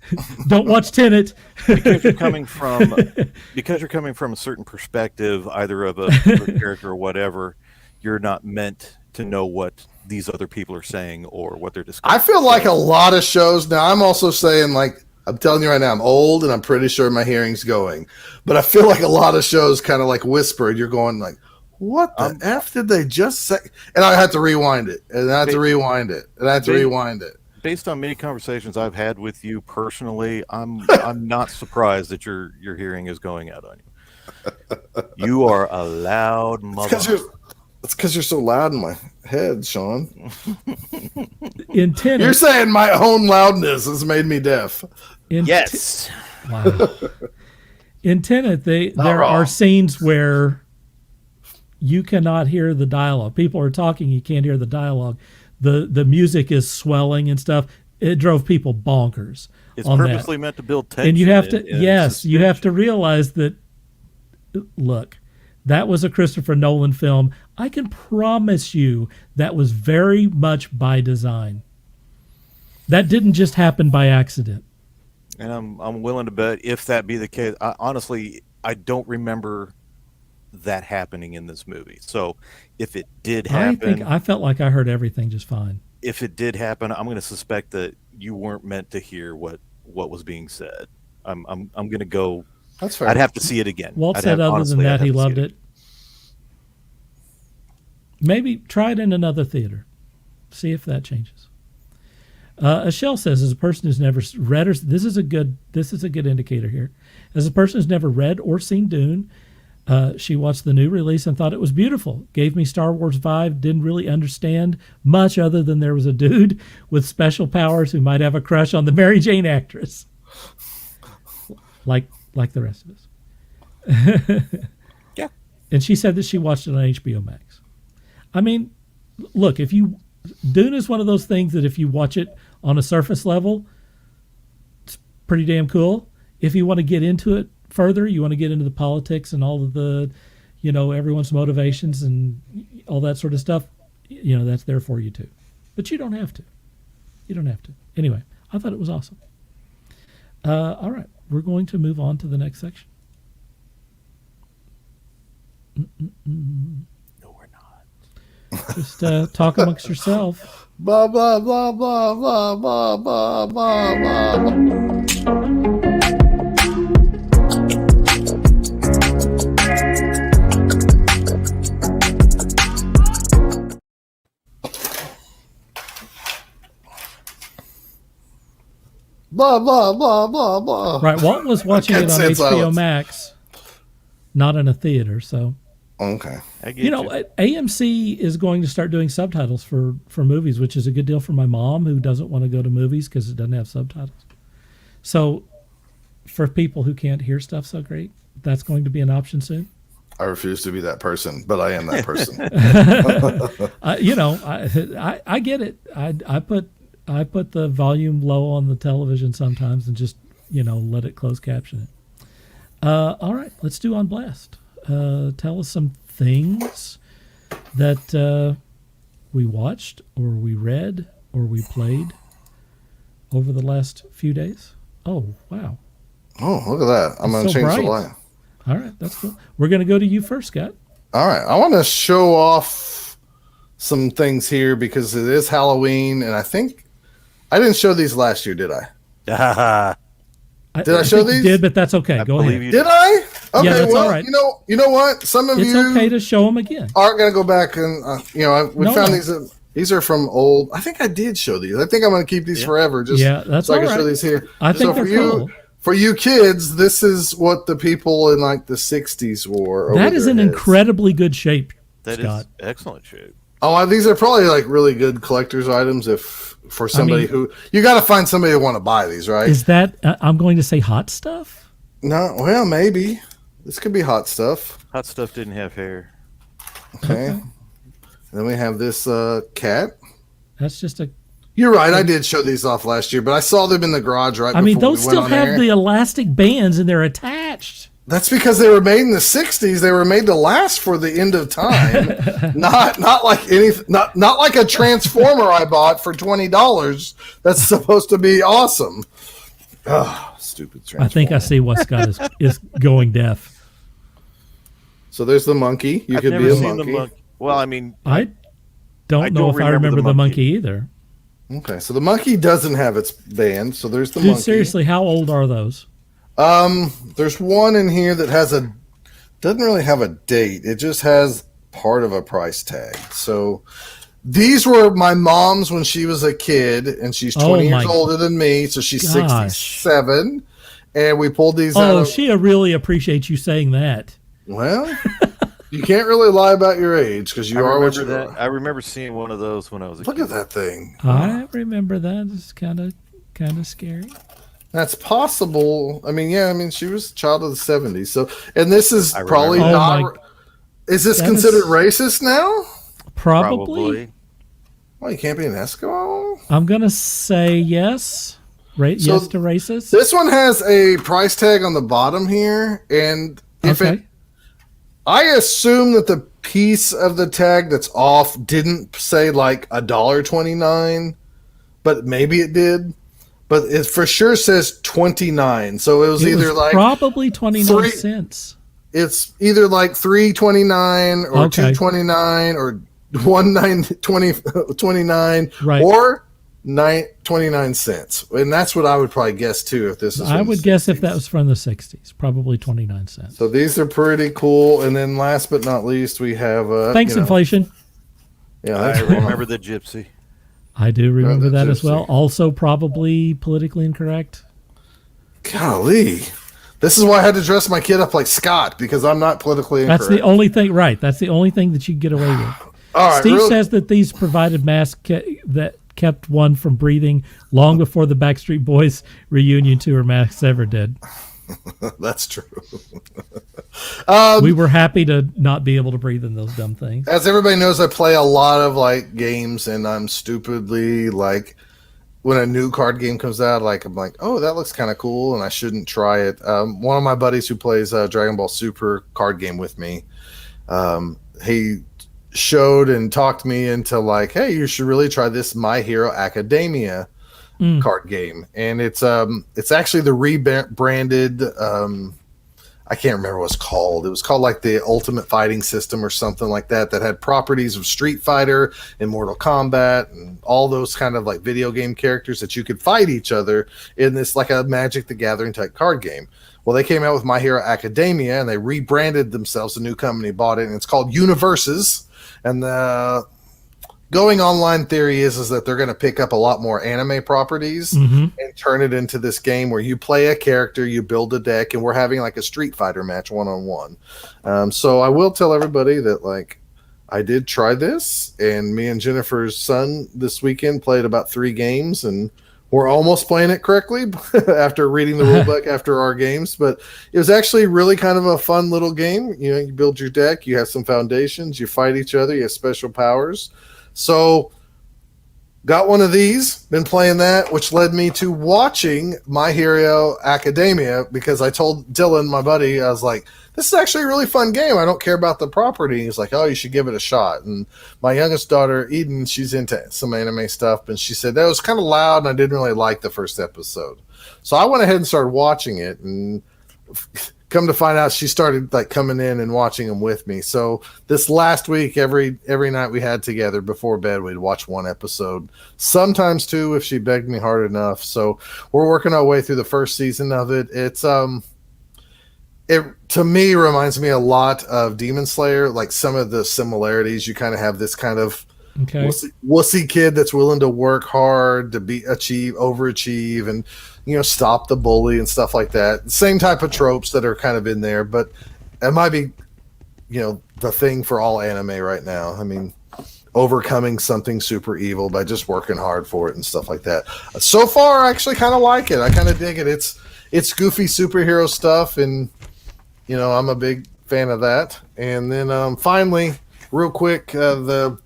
Don't watch Tenet. Because you're coming from a certain perspective, either of a character or whatever, you're not meant to know what these other people are saying or what they're discussing. I feel like a lot of shows now. I'm also saying, like, I'm telling you right now, I'm old and I'm pretty sure my hearing's going, but I feel like a lot of shows kind of like whispered. You're going like, what the F did they just say? And I had to rewind it, and I had to rewind it, and I had to rewind it. Based on many conversations I've had with you personally, I'm not surprised that your hearing is going out on you. You are a loud mother. It's because you're so loud in my head, Sean. In Tenet, you're saying my own loudness has made me deaf. Yes. Wow. In Tenet, there are scenes where you cannot hear the dialogue. People are talking, you can't hear the dialogue. The music is swelling and stuff. It drove people bonkers. It's purposely meant to build tension. And you have to, you have to realize that, look, that was a Christopher Nolan film. I can promise you that was very much by design. That didn't just happen by accident. And I'm willing to bet if that be the case, honestly, I don't remember that happening in this movie. So if it did happen, I felt like I heard everything just fine. If it did happen, I'm going to suspect that you weren't meant to hear what was being said. I'm going to go. That's fair. I'd have to see it again. Walt said other than that, he loved it. Maybe try it in another theater. See if that changes. Ashell says, as a person who's never read or this is a good indicator here. As a person who's never read or seen Dune, she watched the new release and thought it was beautiful. Gave me Star Wars vibe. Didn't really understand much other than there was a dude with special powers who might have a crush on the Mary Jane actress, like the rest of us. Yeah. And she said that she watched it on HBO Max. I mean, look, Dune is one of those things that if you watch it on a surface level, it's pretty damn cool. if you want to get into it further, you want to get into the politics and all of the, everyone's motivations and all that sort of stuff, that's there for you too. But you don't have to. You don't have to. Anyway, I thought it was awesome. All right, we're going to move on to the next section. No, we're not. Just talk amongst yourself. Blah, blah, blah, blah, blah, blah, blah, blah, blah. Blah, blah, blah, blah, blah. Right, Walt was watching it on Can't say HBO silence. Max, not in a theater, so... Okay. I get AMC is going to start doing subtitles for movies, which is a good deal for my mom who doesn't want to go to movies because it doesn't have subtitles. So for people who can't hear stuff so great, that's going to be an option soon. I refuse to be that person, but I am that person. I get it. I put the volume low on the television sometimes and just, let it closed caption it. All right, let's do On Blast. Tell us some things that we watched or we read or we played over the last few days. Oh, wow. Oh, look at that. I'm going to so change the bright. light. All right, that's cool. We're going to go to you first, Scott. All right. I want to show off some things here because it is Halloween, and I think I didn't show these last year, did I? Did I show think you these? did, but that's okay. Go ahead. Did I? Okay, Yeah, that's well, all right. you know what? Some of It's you okay to show them again. aren't going to go back and, we No, found no. these. These are from old. I think I did show these. I think I'm going to keep these forever. Just that's so I all can right. show these here. I think so they're for you, cool. for you kids, this is what the people in like the 60s wore. over That is their in heads. incredibly good shape, That Scott. is excellent shape. Oh, these are probably like really good collector's items. If for somebody who you got to find somebody to want to buy these, right? Is that, I'm going to say hot stuff? No, well, maybe this could be hot stuff. Hot stuff didn't have hair. Okay. And then we have this cat. That's just a... You're right. I did show these off last year, but I saw them in the garage right. I mean, before those we went still on have air. the elastic bands and they're attached. That's because they were made in the 60s. They were made to last for the end of time. not like not like a transformer I bought for $20 that's supposed to be awesome. Oh, stupid transformer. I think I see what Scott is going deaf. So there's the monkey. You I've could never be a seen monkey. the monkey. Well, I mean, I don't know if I remember the monkey either. Okay, so the monkey doesn't have its band. So there's the Dude, monkey. seriously, how old are those? There's one in here that doesn't really have a date. It just has part of a price tag. So these were my mom's when she was a kid, and she's 20 years older than me, so she's 67. And we pulled these out. Oh, she really appreciates you saying that. Well, you can't really lie about your age because you are what you that. are. I remember seeing one of those when I was a Look kid. at that thing. I remember that. It's kind of scary. That's possible. I mean, she was a child of the 70s. So, and this is I probably remember not. Is this That considered is- racist now? Probably. Well, you can't be an Eskimo. I'm going to say yes. Yes to racist. This one has a price tag on the bottom here, and I assume that the piece of the tag that's off didn't say like $1.29, but maybe it did. But it for sure says 29. So it was either like probably 29 cents. It's either like $3.29 or $2.29 or $1.29 or 29 cents, and that's what I would probably guess too. If this is, I would guess if that was from the 60s, probably 29 cents. So these are pretty cool. And then last but not least, we have thanks inflation. Yeah, I remember the gypsy. I do remember that as well. Also, probably politically incorrect. Golly, this is why I had to dress my kid up like Scott because I'm not politically incorrect. That's the only thing, right? That's the only thing that you get away with. All right, Steve says that these provided masks that kept one from breathing long before the Backstreet Boys reunion tour masks ever did. That's true. We were happy to not be able to breathe in those dumb things. As everybody knows, I play a lot of like games, and I'm stupidly like when a new card game comes out, like I'm like, oh, that looks kind of cool, and I shouldn't try it. One of my buddies who plays Dragon Ball Super card game with me, he showed and talked me into like, hey, you should really try this My Hero Academia card game, and it's actually the rebranded. I can't remember what it's called. It was called like the Ultimate Fighting System or something like that had properties of Street Fighter and Mortal Kombat and all those kind of like video game characters that you could fight each other in this like a Magic the Gathering type card game. Well, they came out with My Hero Academia and they rebranded themselves. A new company bought it, and it's called Universes. And the going online theory is that they're going to pick up a lot more anime properties and turn it into this game where you play a character, you build a deck, and we're having like a Street Fighter match 1-on-1. So I will tell everybody that like I did try this, and me and Jennifer's son this weekend played about 3 games, and we're almost playing it correctly after reading the rule book after our games. But it was actually really kind of a fun little game. You know, you build your deck, you have some foundations, you fight each other, you have special powers. So got one of these, been playing that, which led me to watching My Hero Academia, because I told Dylan, my buddy, I was like, this is actually a really fun game. I don't care about the property. He's like, oh, you should give it a shot. And my youngest daughter, Eden, she's into some anime stuff, and she said that was kind of loud and I didn't really like the first episode. So I went ahead and started watching it, and come to find out she started like coming in and watching them with me. So this last week, every night we had together before bed, we'd watch one episode, sometimes 2 if she begged me hard enough. So we're working our way through the first season of it. It's it to me reminds me a lot of Demon Slayer, like some of the similarities. You kind of have this kind of wussy kid that's willing to work hard to overachieve, and you know, stop the bully and stuff like that. Same type of tropes that are kind of in there, but it might be, you know, the thing for all anime right now. I mean, overcoming something super evil by just working hard for it and stuff like that. So far, I actually kind of like it. I kind of dig it. It's goofy superhero stuff, and you know, I'm a big fan of that. And then finally, real quick, the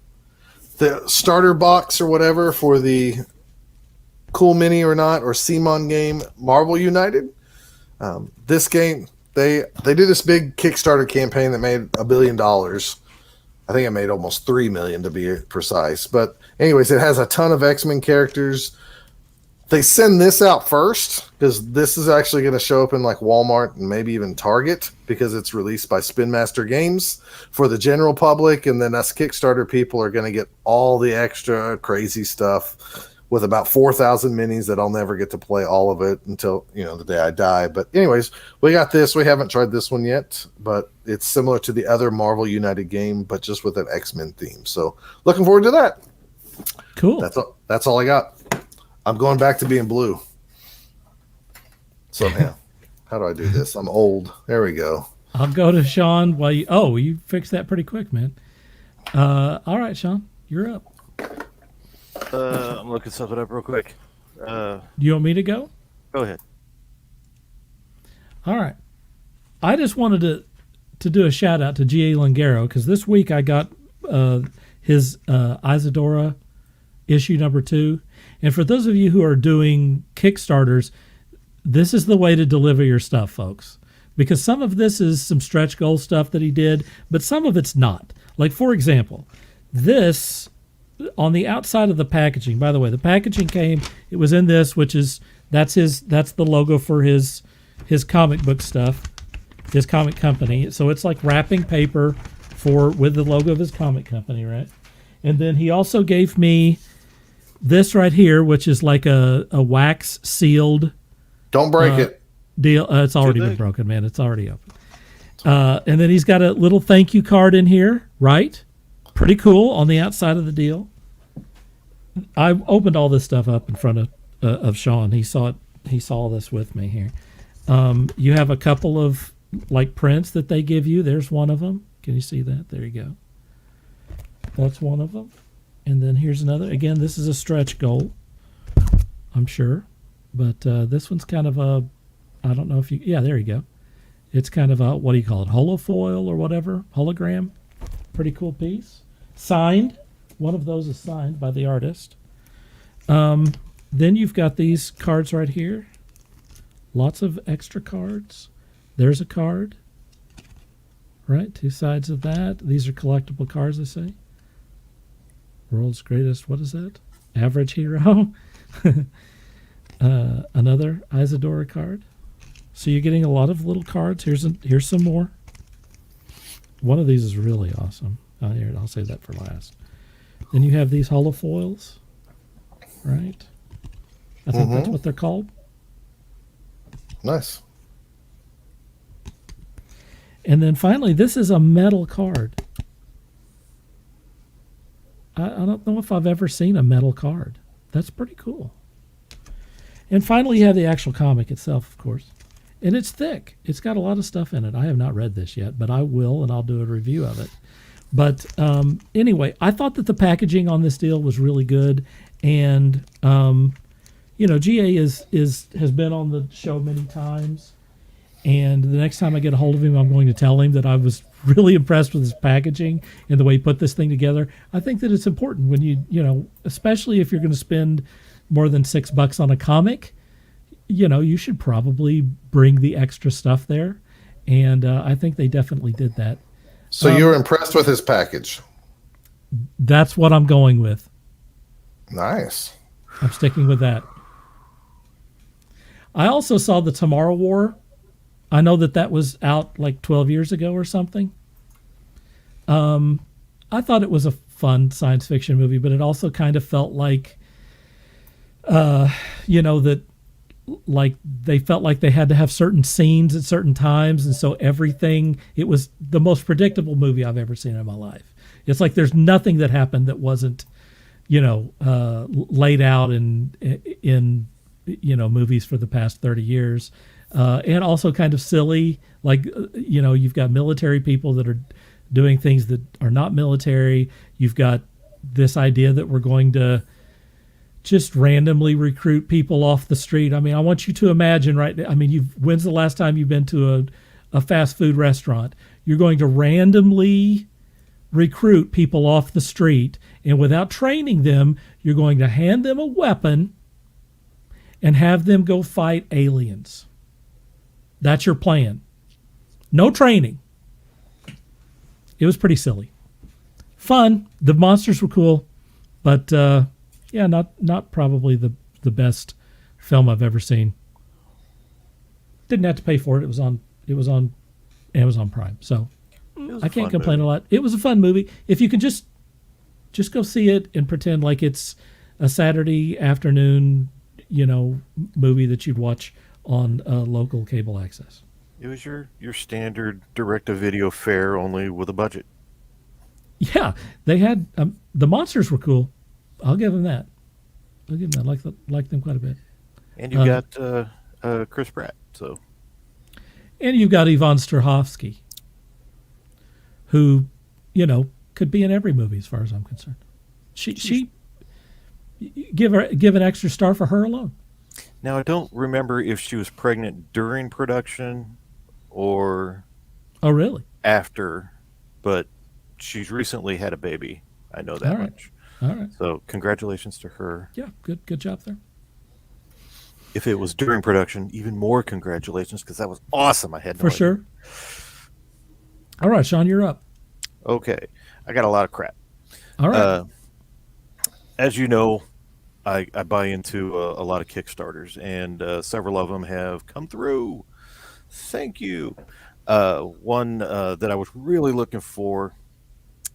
starter box or whatever for the Cool Mini or Not or Simon game, Marvel United. This game, they do this big Kickstarter campaign that made $1 billion. I think it made almost 3 million to be precise. But anyways, it has a ton of X-Men characters. They send this out first because this is actually going to show up in like Walmart and maybe even Target, because it's released by Spin Master Games for the general public. And then us Kickstarter people are going to get all the extra crazy stuff with about 4,000 minis that I'll never get to play all of it until, you know, the day I die. But anyways, we got this. We haven't tried this one yet, but it's similar to the other Marvel United game, but just with an X-Men theme. So looking forward to that. Cool. That's all I got. I'm going back to being blue. So now, how do I do this? I'm old. There we go. I'll go to Sean while you fixed that pretty quick, man. All right, Sean, you're up. I'm looking something up real quick. Do you want me to go? Go ahead. All right. I just wanted to do a shout out to G.A. Langaro, because this week I got his Isadora issue number 2. And for those of you who are doing Kickstarters, this is the way to deliver your stuff, folks. Because some of this is some stretch goal stuff that he did, but some of it's not. Like, for example, this on the outside of the packaging, by the way, the packaging came, it was in this, that's the logo for his comic book stuff, his comic company. So it's like wrapping paper with the logo of his comic company, right? And then he also gave me this right here, which is like a wax sealed. Don't break it. Deal. It's already been broken, man. It's already open. And then he's got a little thank you card in here, right? Pretty cool on the outside of the deal. I opened all this stuff up in front of Sean. He saw it. He saw this with me here. You have a couple of like prints that they give you. There's one of them. Can you see that? There you go. That's one of them. And then here's another. Again, this is a stretch goal, I'm sure. But this one's kind of a, I don't know if you, yeah, there you go. It's kind of a, what do you call it, holofoil or whatever, hologram. Pretty cool piece. Signed. One of those is signed by the artist. Then you've got these cards right here. Lots of extra cards. There's a card. Right, two sides of that. These are collectible cards, they say. World's greatest, what is that? Average hero. Another Isadora card. So you're getting a lot of little cards. Here's some more. One of these is really awesome. Here, I'll save that for last. Then you have these holofoils, right? I think that's what they're called. Nice. And then finally, this is a metal card. I don't know if I've ever seen a metal card. That's pretty cool. And finally, you have the actual comic itself, of course. And it's thick. It's got a lot of stuff in it. I have not read this yet, but I will, and I'll do a review of it. But anyway, I thought that the packaging on this deal was really good. And, GA has been on the show many times. And the next time I get a hold of him, I'm going to tell him that I was really impressed with his packaging and the way he put this thing together. I think that it's important when you especially if you're going to spend more than $6 on a comic, you should probably bring the extra stuff there. And I think they definitely did that. So you were impressed with his package? That's what I'm going with. Nice. I'm sticking with that. I also saw the Tomorrow War. I know that was out like 12 years ago or something. I thought it was a fun science fiction movie, but it also kind of felt like, that like they felt like they had to have certain scenes at certain times. And so it was the most predictable movie I've ever seen in my life. It's like there's nothing that happened that wasn't, laid out in movies for the past 30 years. And also kind of silly, like, you've got military people that are doing things that are not military. You've got this idea that we're going to just randomly recruit people off the street. I mean, I want you to imagine, right? I mean, when's the last time you've been to a fast food restaurant? You're going to randomly recruit people off the street, and without training them, you're going to hand them a weapon and have them go fight aliens. That's your plan. No training. It was pretty silly. Fun. The monsters were cool, but not probably the best film I've ever seen. Didn't have to pay for it. It was on Amazon Prime, so I can't complain a lot. It was a fun movie. If you can just go see it and pretend like it's a Saturday afternoon, movie that you'd watch on local cable access. It was your standard direct-to-video fare, only with a budget. Yeah, they had the monsters were cool. I'll give them that. I like them quite a bit. And you got Chris Pratt, so. And you've got Yvonne Strahovski, who, could be in every movie as far as I'm concerned. She give an extra star for her alone. Now, I don't remember if she was pregnant during production or really? After, but she's recently had a baby. I know that much. All right. So congratulations to her. Yeah, good job there. If it was during production, even more congratulations, because that was awesome. I had no For idea. sure. All right, Sean, you're up. Okay. I got a lot of crap. All right. As you know, I buy into a lot of Kickstarters, and several of them have come through. Thank you. One that I was really looking for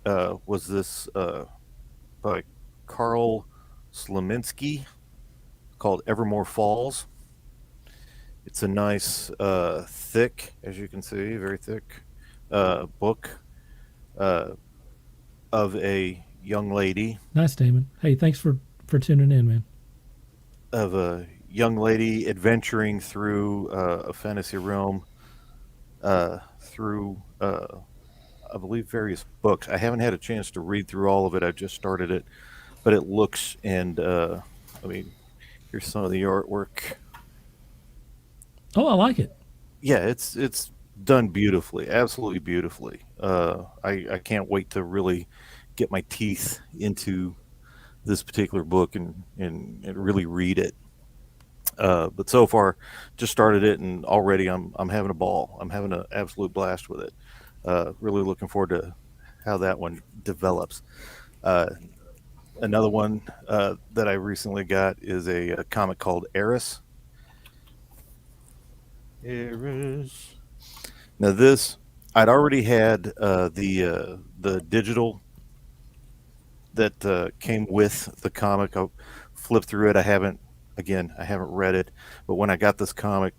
was this by Carl Slaminski called Evermore Falls. It's a nice, thick, as you can see, very thick book of a young lady. Nice, Damon. Hey, thanks for tuning in, man. Of a young lady adventuring through a fantasy realm through, I believe, various books. I haven't had a chance to read through all of it. I just started it. But it looks, and here's some of the artwork. Oh, I like it. Yeah, it's done beautifully, absolutely beautifully. I can't wait to really get my teeth into this particular book and really read it. But so far, just started it, and already I'm having a ball. I'm having an absolute blast with it. Really looking forward to how that one develops. Another one that I recently got is a comic called Eris. Eris. Now this, I'd already had the digital that came with the comic. I flipped through it. I haven't read it, but when I got this comic,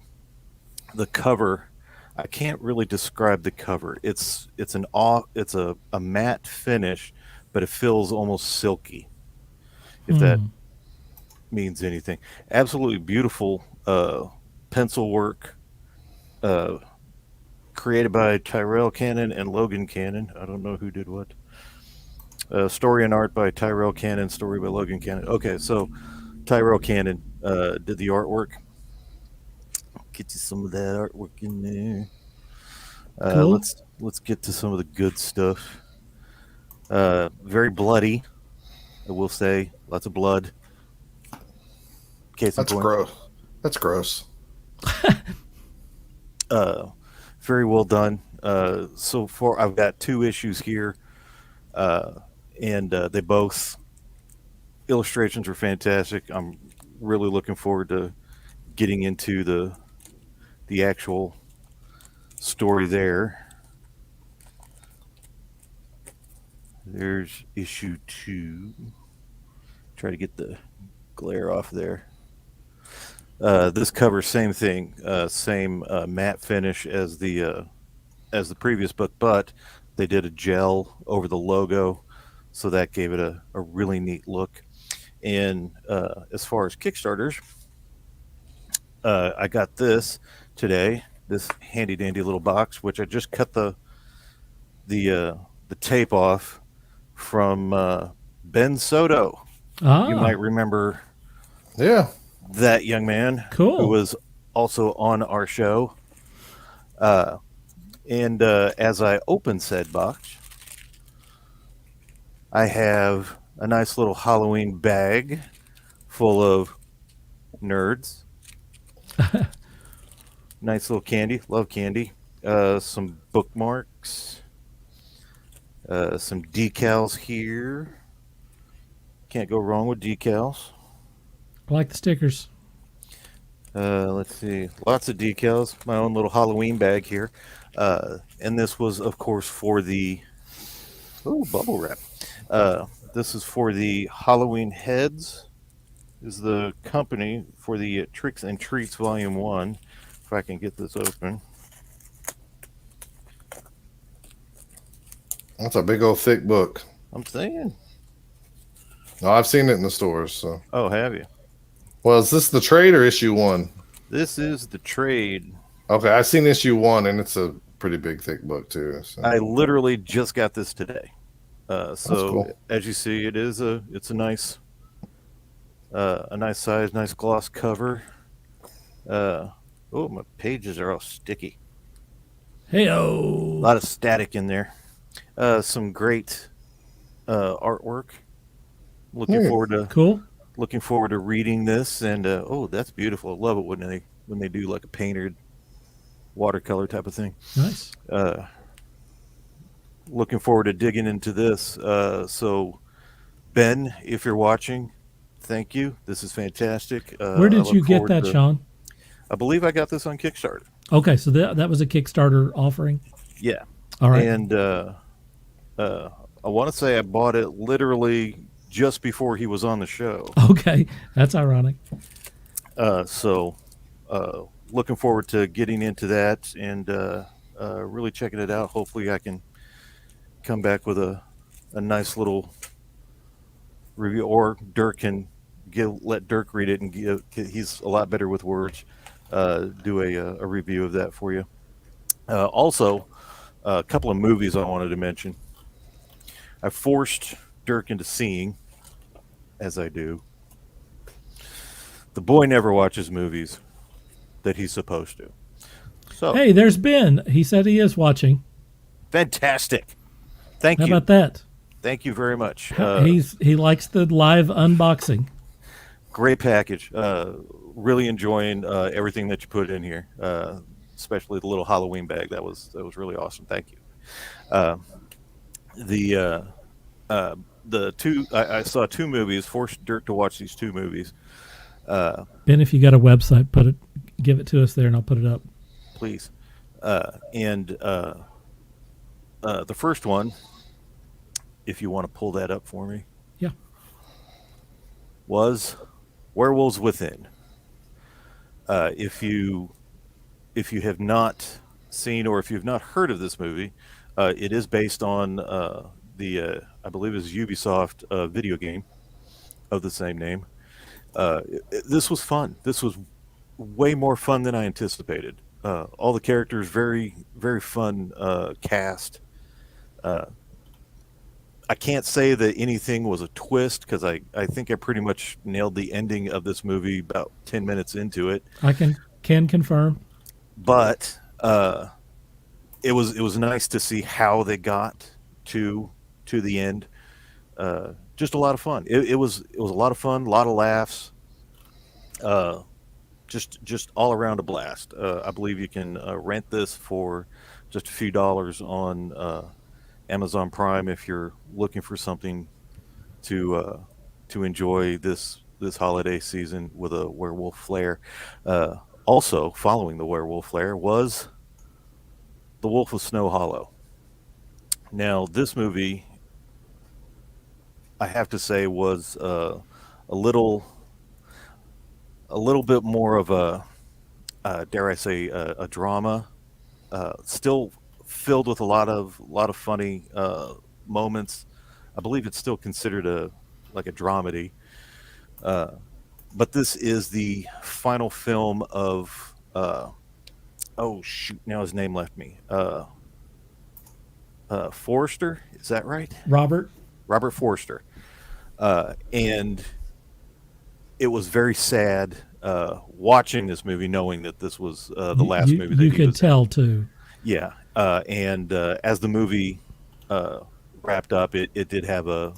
the cover, I can't really describe the cover. It's a matte finish, but it feels almost silky, if that means anything. Absolutely beautiful pencil work, created by Tyrell Cannon and Logan Cannon. I don't know who did what. Story and art by Tyrell Cannon, story by Logan Cannon. Okay, so Tyrell Cannon did the artwork. Get you some of that artwork in there. Cool. Let's get to some of the good stuff. Very bloody, I will say. Lots of blood. Case in That's point. gross. That's gross. Very well done. So far, I've got 2 issues here, and they both illustrations are fantastic. I'm really looking forward to getting into the actual story there. There's issue 2. Try to get the glare off there. This cover, same thing, same matte finish as the previous book, but they did a gel over the logo, so that gave it a really neat look. And as far as Kickstarters, I got this today, this handy dandy little box, which I just cut the tape off from Ben Soto. You might remember Yeah. that young man, Cool. who was also on our show. And as I open said box, I have a nice little Halloween bag full of nerds. Nice little candy. Love candy. Some bookmarks. Some decals here. Can't go wrong with decals. I like the stickers. Let's see. Lots of decals. My own little Halloween bag here. And this was, of course, for the... Oh, bubble wrap. This is for the Halloween Heads. Is the company for the Tricks and Treats Volume 1. If I can get this open. That's a big old thick book. I'm saying. No, I've seen it in the stores. So. Oh, have you? Well, is this the trade or issue 1? This is the trade. Okay, I've seen issue 1, and it's a pretty big, thick book too. So. I literally just got this today. So cool. as you see, it's a nice size, nice gloss cover. Oh, my pages are all sticky. Hey-o. A lot of static in there. Some great artwork. Looking forward to reading this, and oh, that's beautiful. I love it when they do like a painted watercolor type of thing. Nice. Looking forward to digging into this. So, Ben, if you're watching, thank you. This is fantastic. Where did you get that, Sean? I believe I got this on Kickstarter. Okay, so that was a Kickstarter offering? Yeah. All right. And I want to say I bought it literally just before he was on the show. Okay, that's ironic. So looking forward to getting into that and really checking it out. Hopefully I can come back with a nice little review, or Dirk can let Dirk read it and he's a lot better with words. Do a review of that for you. Also, a couple of movies I wanted to mention. I forced Dirk into seeing, as I do. The boy never watches movies that he's supposed to. So, Hey, there's Ben. He said he is watching. fantastic. Thank How you. about that? Thank you very much. He likes the live unboxing. Great package. Really enjoying everything that you put in here, especially the little Halloween bag. That was really awesome. Thank you. The two I saw two movies. Forced Dirk to watch these two movies. Ben, if you got a website, give it to us there, and I'll put it up. Please. The first one, if you want to pull that up for me, Yeah. was Werewolves Within. If you have not seen or if you've not heard of this movie, it is based on I believe it's Ubisoft video game of the same name. This was fun. This was way more fun than I anticipated. All the characters, very, very fun cast. I can't say that anything was a twist because I think I pretty much nailed the ending of this movie about 10 minutes into it. I can confirm. But it was nice to see how they got to the end. Just a lot of fun. It was a lot of fun, a lot of laughs. Just all around a blast. I believe you can rent this for just a few dollars on Amazon Prime if you're looking for something to enjoy this holiday season with a werewolf flair. Also, following the werewolf flair was The Wolf of Snow Hollow. Now, this movie, I have to say, was a little bit more of a dare I say a drama. Still filled with a lot of funny moments. I believe it's still considered a dramedy. But this is the final film of oh shoot, now his name left me. Forster, is that right? Robert Forster. And it was very sad watching this movie, knowing that this was the last movie that you he could was tell too. Yeah, and as the movie wrapped up, it did have a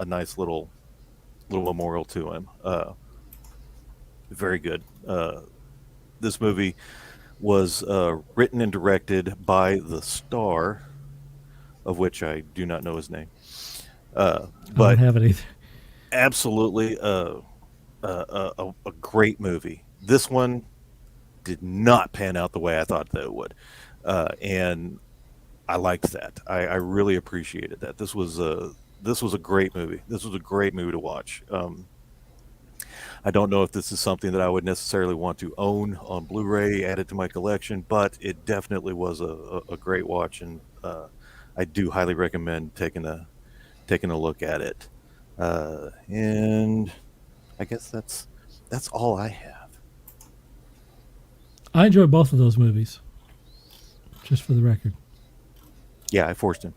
nice little memorial to him. Very good. This movie was written and directed by the star, of which I do not know his name. I don't have it either. Absolutely a great movie. This one did not pan out the way I thought that it would. And I liked that. I really appreciated that. This was a great movie. This was a great movie to watch. I don't know if this is something that I would necessarily want to own on Blu-ray, add it to my collection, but it definitely was a great watch, and I do highly recommend taking a look at it. And I guess that's all I have. I enjoyed both of those movies. Just for the record. Yeah, I forced him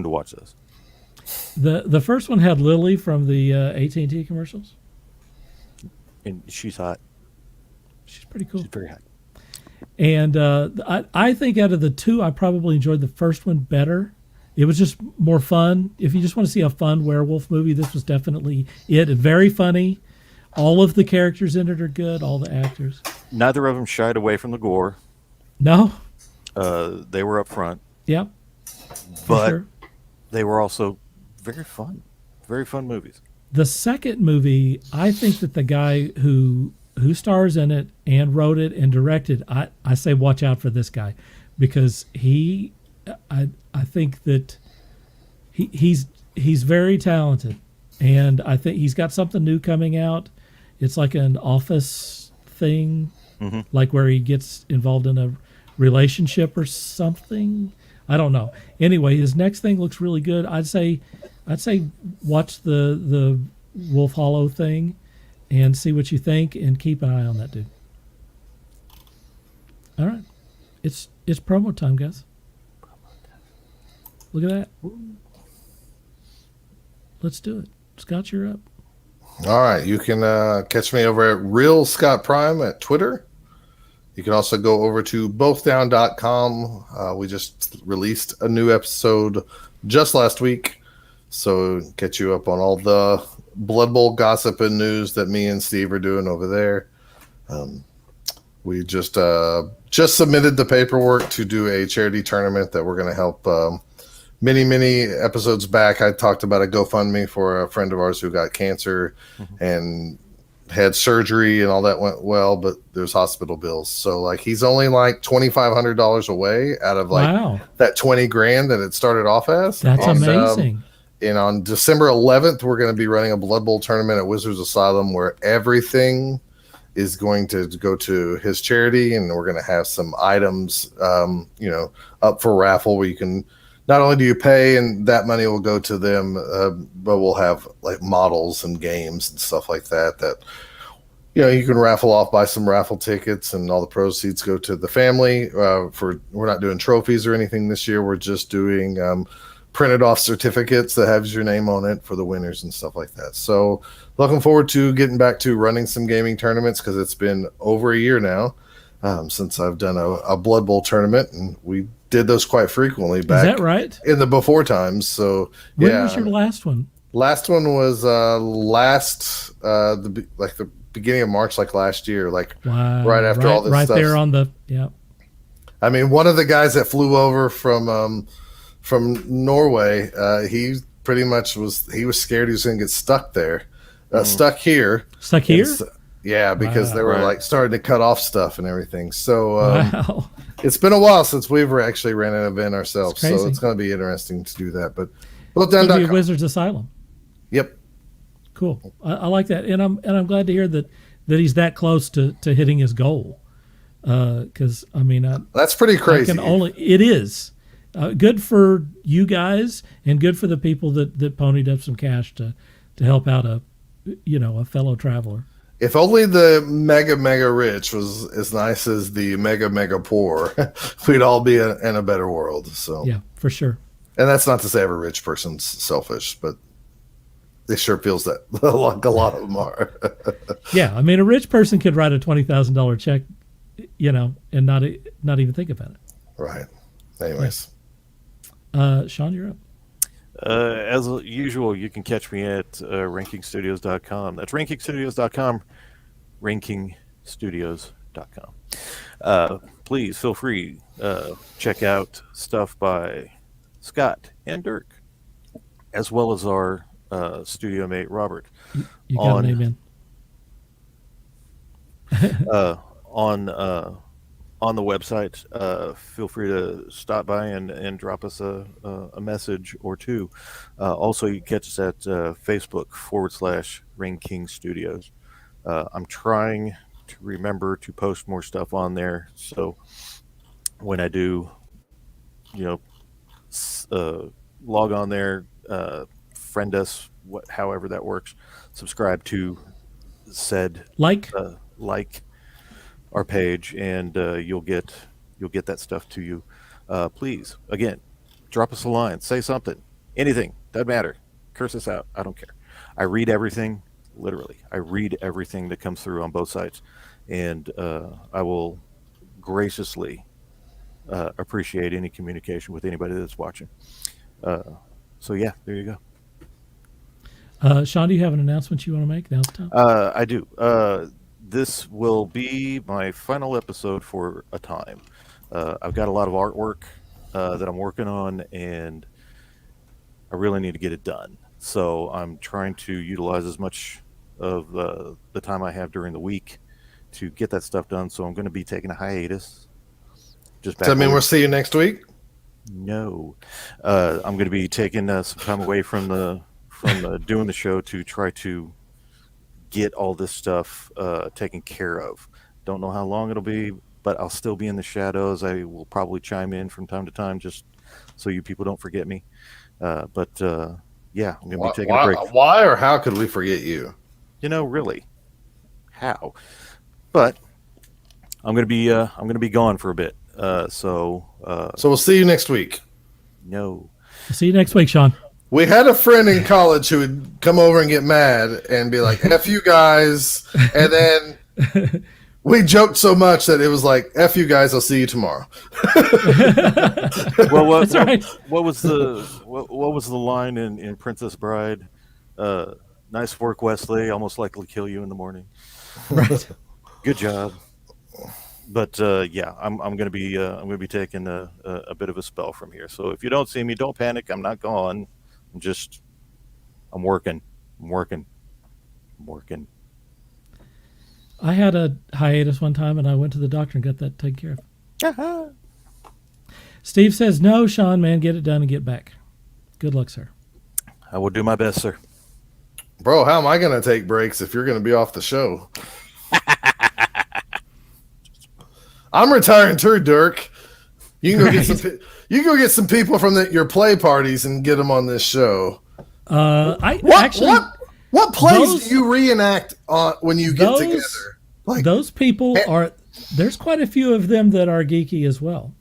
to watch those. The first one had Lily from the AT&T commercials. And she's hot. She's pretty cool. She's very hot. And I think out of the two, I probably enjoyed the first one better. It was just more fun. If you just want to see a fun werewolf movie, this was definitely it. Very funny. All of the characters in it are good. All the actors. Neither of them shied away from the gore. No. They were up front. Yep. But sure. They were also very fun. Very fun movies. The second movie, I think that the guy who stars in it and wrote it and directed, I say watch out for this guy, because I think that he's very talented, and I think he's got something new coming out. It's like an Office thing, like where he gets involved in a relationship or something. I don't know. Anyway, his next thing looks really good. I'd say watch the Wolf Hollow thing and see what you think, and keep an eye on that dude. All right. It's promo time, guys. Look at that. Let's do it. Scott, you're up. All right. You can catch me over at Real Scott Prime at Twitter. You can also go over to bothdown.com. We just released a new episode just last week. So catch you up on all the Blood Bowl gossip and news that me and Steve are doing over there. We just submitted the paperwork to do a charity tournament that we're going to help. Many episodes back, I talked about a GoFundMe for a friend of ours who got cancer and had surgery, and all that went well, but there's hospital bills. So like he's only like $2,500 away out of like that 20 grand that it started off as. That's amazing. And on December 11th, we're going to be running a Blood Bowl tournament at Wizards Asylum where everything is going to go to his charity, and we're going to have some items, up for raffle where you can, not only do you pay and that money will go to them, but we'll have like models and games and stuff like that, you can raffle off, buy some raffle tickets, and all the proceeds go to the family. We're not doing trophies or anything this year. We're just doing printed off certificates that has your name on it for the winners and stuff like that. So looking forward to getting back to running some gaming tournaments, because it's been over a year now since I've done a Blood Bowl tournament, and we did those quite frequently back. Is that right? In the before times. So when was your last one? Last one was the beginning of March, like last year, like right after all this right stuff. Right there on the I mean, one of the guys that flew over from Norway, he pretty much was scared he was going to get stuck there, stuck here. Stuck here? Yeah, because they were like starting to cut off stuff and everything. So it's been a while since we've actually ran an event ourselves, so it's going to be interesting to do that. But it'll be a Wizards Asylum. Yep. Cool. I like that, and I'm glad to hear that he's that close to hitting his goal. Because I mean, that's pretty crazy. It is. Good for you guys, and good for the people that ponied up some cash to help out a fellow traveler. If only the mega rich was as nice as the mega poor, we'd all be in a better world. So yeah, for sure. And that's not to say every rich person's selfish, but it sure feels that like a lot of them are. Yeah, I mean, a rich person could write a $20,000 check, and not even think about it. Right. Anyways. Sean, you're up. As usual, you can catch me at rankingstudios.com. That's rankingstudios.com, rankingstudios.com. Please feel free check out stuff by Scott and Dirk, as well as our studio mate Robert. You got an amen. On the website, feel free to stop by and drop us a message or two. Also, you can catch us at Facebook /Ring King Studios. I'm trying to remember to post more stuff on there, so when I do, log on there, friend us, however that works, subscribe to said like our page, and you'll get that stuff to you. Please, again, drop us a line, say something, anything, doesn't matter. Curse us out, I don't care. I read everything, literally. I read everything that comes through on both sides, and I will graciously appreciate any communication with anybody that's watching. So yeah, there you go. Sean, do you have an announcement you want to make? Now's the time. I do. This will be my final episode for a time. I've got a lot of artwork that I'm working on, and I really need to get it done. So I'm trying to utilize as much of the time I have during the week to get that stuff done. So I'm going to be taking a hiatus. Does that mean we'll see you next week? No. I'm going to be taking some time away from doing the show to try to get all this stuff taken care of. Don't know how long it'll be, but I'll still be in the shadows. I will probably chime in from time to time just so you people don't forget me. But yeah, I'm going to be taking a break. Why or how could we forget you? Really, how? But I'm going to be gone for a bit. So we'll see you next week. No. See you next week, Sean. We had a friend in college who would come over and get mad and be like, F you guys. And then We joked so much that it was like, "F you guys, I'll see you tomorrow." Well, what, That's right. what was the line in Princess Bride? Nice work, Wesley. Almost likely kill you in the morning. Right. Good job. But yeah, I'm gonna be taking a bit of a spell from here. So if you don't see me, don't panic. I'm not gone. I'm working. I had a hiatus one time, and I went to the doctor and got that taken care of. Uh-huh. Steve says, no, Sean, man, get it done and get back. Good luck, sir. I will do my best, sir. Bro, how am I going to take breaks if you're going to be off the show? I'm retiring too, Dirk. You can go get some people from your play parties and get them on this show. What plays do you reenact when you get together? Like, those people are. There's quite a few of them that are geeky as well.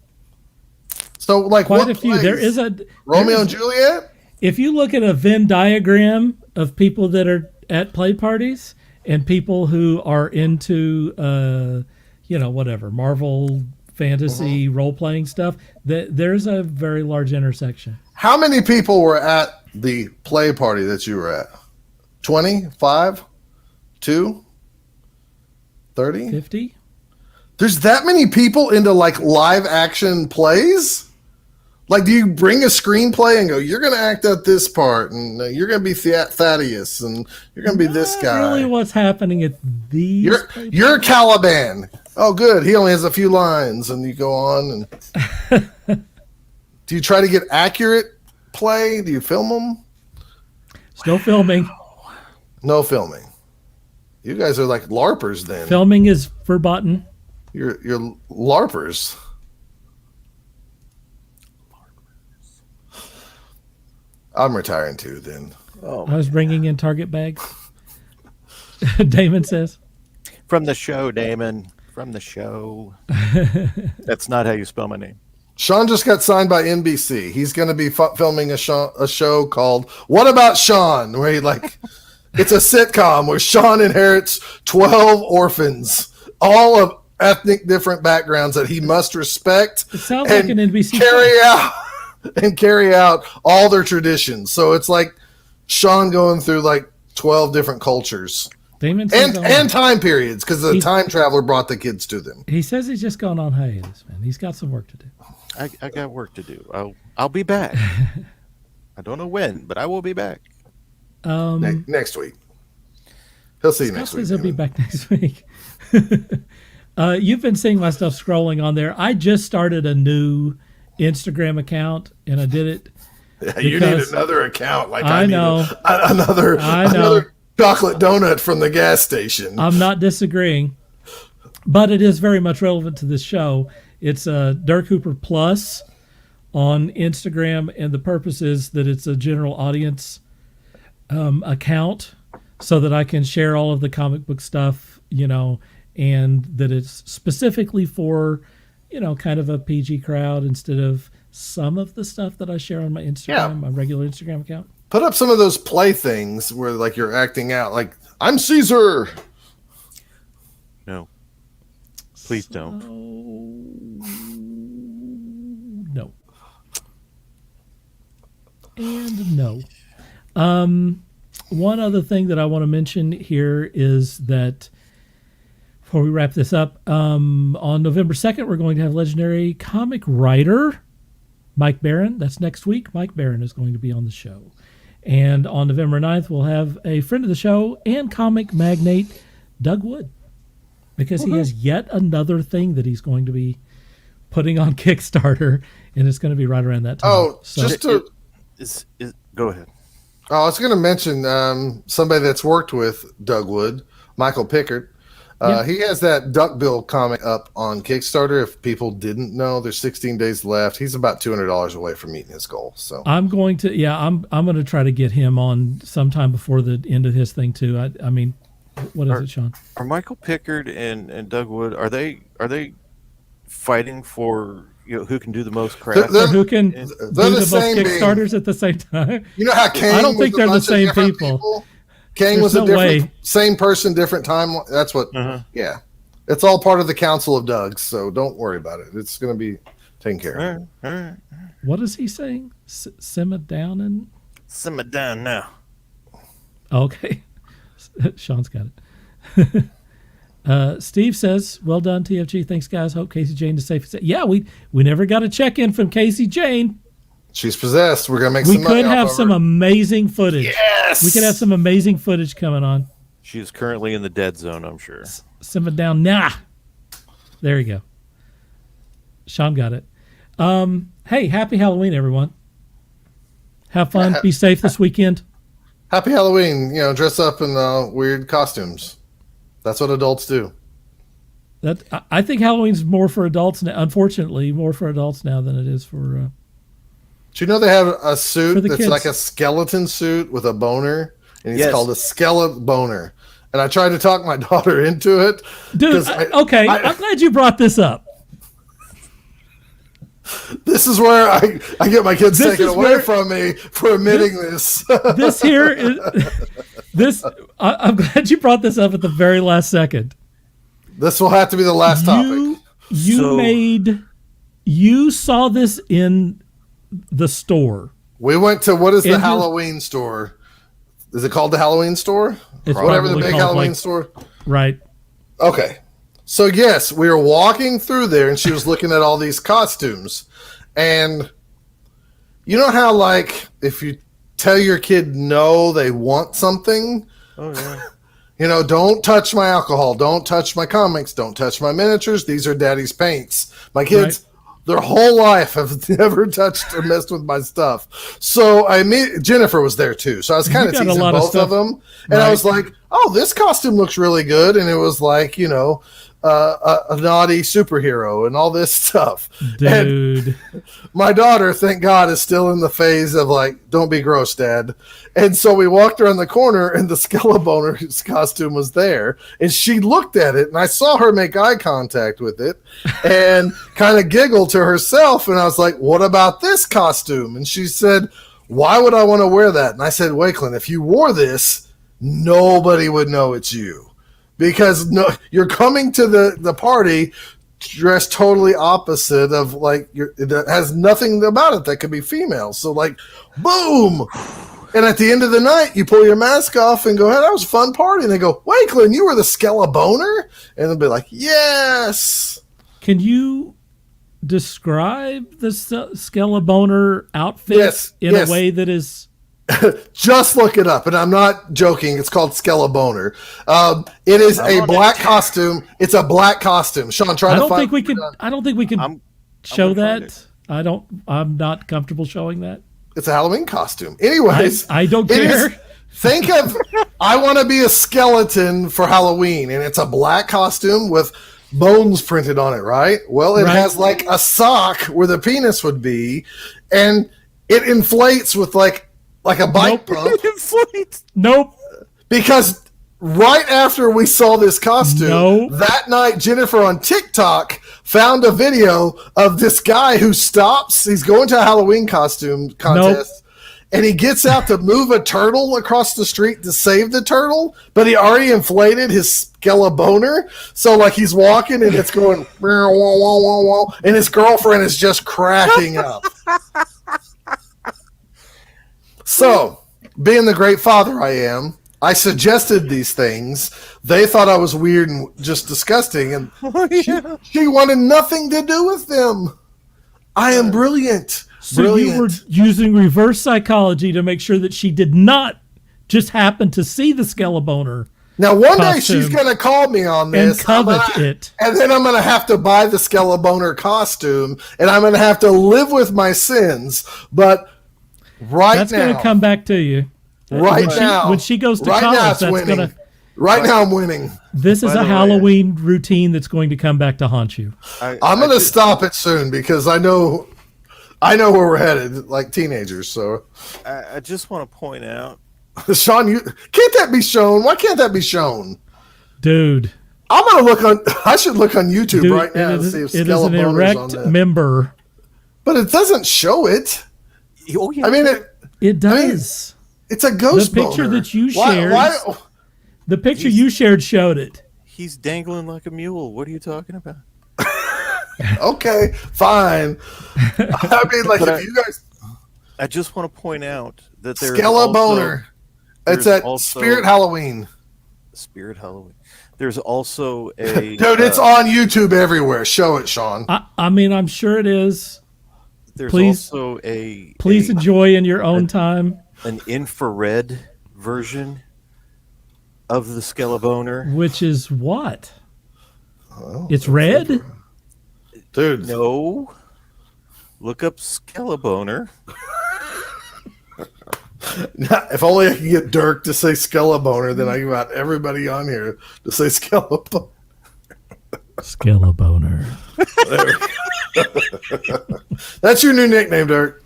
So, like, quite what a few. plays? There is a Romeo and Juliet. If you look at a Venn diagram of people that are at play parties and people who are into, whatever Marvel fantasy role playing stuff, there's a very large intersection. How many people were at the play party that you were at? 20? 5? 2? 30? 50? There's that many people into like live action plays? Like, do you bring a screenplay and go, you're going to act out this part, and you're going to be Thaddeus, and you're going to be this guy? Really, what's happening at these? You're Caliban. Oh, good. He only has a few lines, and you go on. And do you try to get accurate play? Do you film them? Still filming. No filming. You guys are like LARPers then. Filming is verboten. You're LARPers. I'm retiring too then. Oh, I was bringing in Target bags. Damon says. From the show, Damon. From the show. That's not how you spell my name. Sean just got signed by NBC. He's going to be filming a show called What About Sean? Where it's a sitcom where Sean inherits 12 orphans, all of ethnic different backgrounds that he must respect. It sounds like an NBC carry out all their traditions. So it's like Sean going through like 12 different cultures. Damon says and time periods, because the time traveler brought the kids to them. He says he's just gone on hiatus, man. He's got some work to do. I got work to do. I'll be back. I don't know when, but I will be back. Next week. He'll see you next week. He'll be back next week. You've been seeing my stuff scrolling on there. I just started a new Instagram account, and I did it. Yeah, you need another account. Like I know. Another chocolate donut from the gas station. I'm not disagreeing, but it is very much relevant to this show. It's Dirk Hooper Plus on Instagram, and the purpose is that it's a general audience account so that I can share all of the comic book stuff, and that it's specifically for, kind of a PG crowd instead of some of the stuff that I share on my Instagram, my regular Instagram account. Put up some of those play things where like you're acting out like, I'm Caesar. No. Please don't. No. And no. One other thing that I want to mention here is that before we wrap this up, on November 2nd, we're going to have legendary comic writer Mike Barron. That's next week. Mike Barron is going to be on the show. And on November 9th, we'll have a friend of the show and comic magnate, Doug Wood, because he has yet another thing that he's going to be putting on Kickstarter, and it's going to be right around that time. Oh, so, go ahead. Oh, I was going to mention somebody that's worked with Doug Wood, Michael Pickard. He has that Duckbill comic up on Kickstarter. If people didn't know, there's 16 days left. He's about $200 away from meeting his goal. So I'm going to, I'm going to try to get him on sometime before the end of his thing too. I mean, what is it, Sean? Are Michael Pickard and Doug Wood, are they fighting for who can do the most crap? Or who can do the most Kickstarters at the same time? You know how Kane I don't think they're the same people. Kane was no a different same person, different time. That's what. Yeah. It's all part of the Council of Dougs, so don't worry about it. It's going to be taken care of. All right. What is he saying? Simmer down and... Simmer down now. Okay. Sean's got it. Steve says, well done, TFG. Thanks, guys. Hope CaseyJane is safe. Yeah, we never got a check-in from CaseyJane. She's possessed. We're going to make some money. We could have some amazing footage. Yes! We could have some amazing footage coming on. She is currently in the dead zone, I'm sure. Simmer down. Nah. There you go. Sean got it. Hey, happy Halloween, everyone. Have fun. Be safe this weekend. Happy Halloween. Dress up in weird costumes. That's what adults do. I think Halloween's more for adults now. Unfortunately, more for adults now than it is for. Do you know they have a suit that's kids. like a skeleton suit with a boner, and it's called a skeleton boner. And I tried to talk my daughter into it. Dude, I'm glad you brought this up. This is where I get my kids taken away from me for admitting this. This here is I'm glad you brought this up at the very last second. This will have to be the last topic. You saw this in the store. We went to what is the Halloween store? Is it called the Halloween store? It's whatever the big Halloween store. Right. Okay. So yes, we were walking through there and she was looking at all these costumes. And you know how if you tell your kid no, they want something? Oh yeah. Don't touch my alcohol, don't touch my comics, don't touch my miniatures. These are daddy's paints. My kids their whole life have never touched or messed with my stuff. So Jennifer was there too. So I was kind of teasing both of them. And I was like, oh, this costume looks really good. And it was like, a naughty superhero and all this stuff. Dude. And my daughter, thank God, is still in the phase of don't be gross, Dad. And so we walked around the corner and the Skeleton's costume was there. And she looked at it and I saw her make eye contact with it and kind of giggle to herself. And I was like, what about this costume? And she said, why would I want to wear that? And I said, Wakelin, if you wore this, nobody would know it's you. Because you're coming to the party dressed totally opposite of that has nothing about it that could be female. So boom. And at the end of the night, you pull your mask off and go, hey, that was a fun party. And they go, Wakelin, you were the Skeleton? And they'll be like, yes. Can you describe the Skeleton outfit in a way that is... Just look it up, and I'm not joking. It's called Skeleton. It is a black costume. It's a black costume. Sean, try to find. I don't think we can show that. I'm not comfortable showing that. It's a Halloween costume. Anyways, I don't care. Think of I want to be a skeleton for Halloween, and it's a black costume with bones printed on it. Right? Well, it has a sock where the penis would be, and it inflates with a bike pump. Nope. Because right after we saw this costume, that night Jennifer on TikTok found a video of this guy who stops. He's going to a Halloween costume contest, and he gets out to move a turtle across the street to save the turtle, but he already inflated his Skeleton. So he's walking and it's going, and his girlfriend is just cracking up. So, being the great father I am, I suggested these things. They thought I was weird and just disgusting, and she wanted nothing to do with them. I am brilliant. So you were using reverse psychology to make sure that she did not just happen to see the Skeleton. Now, one day she's going to call me on this. And covet it. And then I'm going to have to buy the Skeleton costume, and I'm going to have to live with my sins, but... That's going to come back to you. When she goes to college, that's going to... now I'm winning. This is a Halloween routine that's going to come back to haunt you. I'm going to stop it soon because I know where we're headed, like teenagers. So I just want to point out... Sean, can't that be shown? Why can't that be shown? Dude. I'm going to look on... I should look on YouTube right now to see if it is an erect member. But it doesn't show it. Oh, yeah. I mean, it does. It's a ghost boner. The picture that you shared. Why? The picture you shared showed it. He's dangling like a mule. What are you talking about? Okay, fine. I mean, like, But if you guys I just want to point out that there's Skelebaner. It's there's at also- Spirit Halloween. Spirit Halloween. There's also a Dude, it's on YouTube everywhere. Show it, Sean. I mean, I'm sure it is. There's please- also a Please enjoy in your own time. an infrared version of the Skelebaner. Which is what? Oh, It's red? dude. No. Look up Skelebaner. If only I could get Dirk to say Skelebaner, then I got everybody on here to say Skelebaner. Skelebaner. That's your new nickname, Dirk.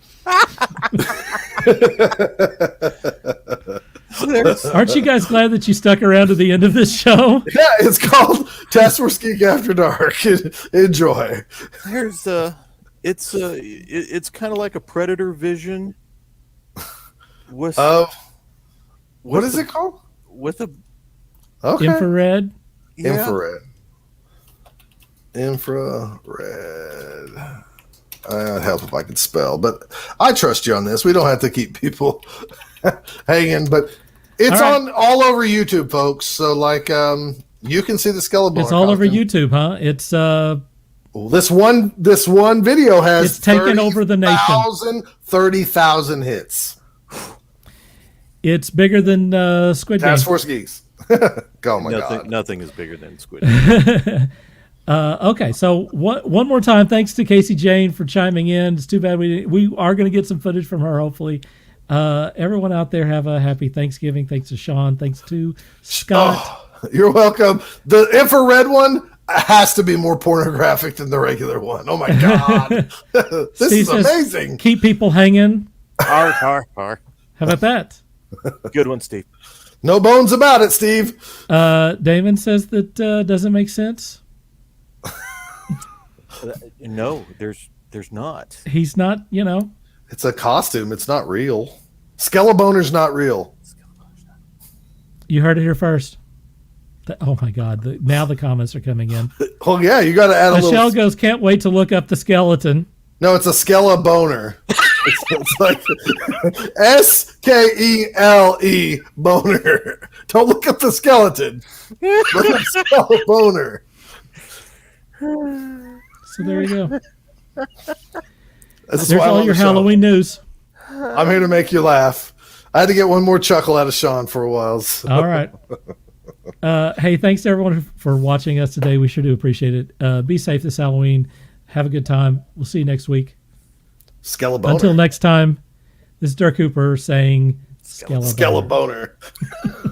Aren't you guys glad that you stuck around to the end of this show? Yeah, it's called Taskforce Geek After Dark. Enjoy. There's it's kind of like a Predator vision. With What is it called? with a Okay. Infrared. yeah, Infrared. I'd help if I could spell, but I trust you on this. We don't have to keep people hanging, but it's All right. on all over YouTube, folks. So, like, you can see the Skelebaner. It's all over costume. YouTube, huh? It's This one video has It's taken over the nation. 30,000 hits. it's bigger than Squid Game. Task Force Geeks. Oh my god. nothing is bigger than Squid. Okay, so one more time, thanks to CaseyJane for chiming in. It's too bad we are going to get some footage from her, hopefully. Everyone out there, have a happy Thanksgiving. Thanks to Sean. Thanks to Scott. Oh, you're welcome. The infrared one has to be more pornographic than the regular one. Oh my god. This Steve is says, amazing. Keep people hanging. Har, har, har. How about that? Good one, Steve. No bones about it, Steve. Damon says that doesn't make sense. No, there's not. He's not, It's a costume. It's not real. Skelebaner's not real. you heard it here first. Oh my God! Now the comments are coming in. Oh yeah, you got to add a Michelle little. goes, can't wait to look up the skeleton. No, it's a Skelebaner. It's like Skele boner. Don't look up the skeleton. Look up Skelebaner. So there you go. This is There's why I all love your the show. Halloween news. I'm here to make you laugh. I had to get one more chuckle out of Sean for a while. So. All right. Hey, thanks to everyone for watching us today. We sure do appreciate it. Be safe this Halloween. Have a good time. We'll see you next week. Skelebaner. Until next time, this is Dirk Hooper saying Skelebaner. Skelebaner.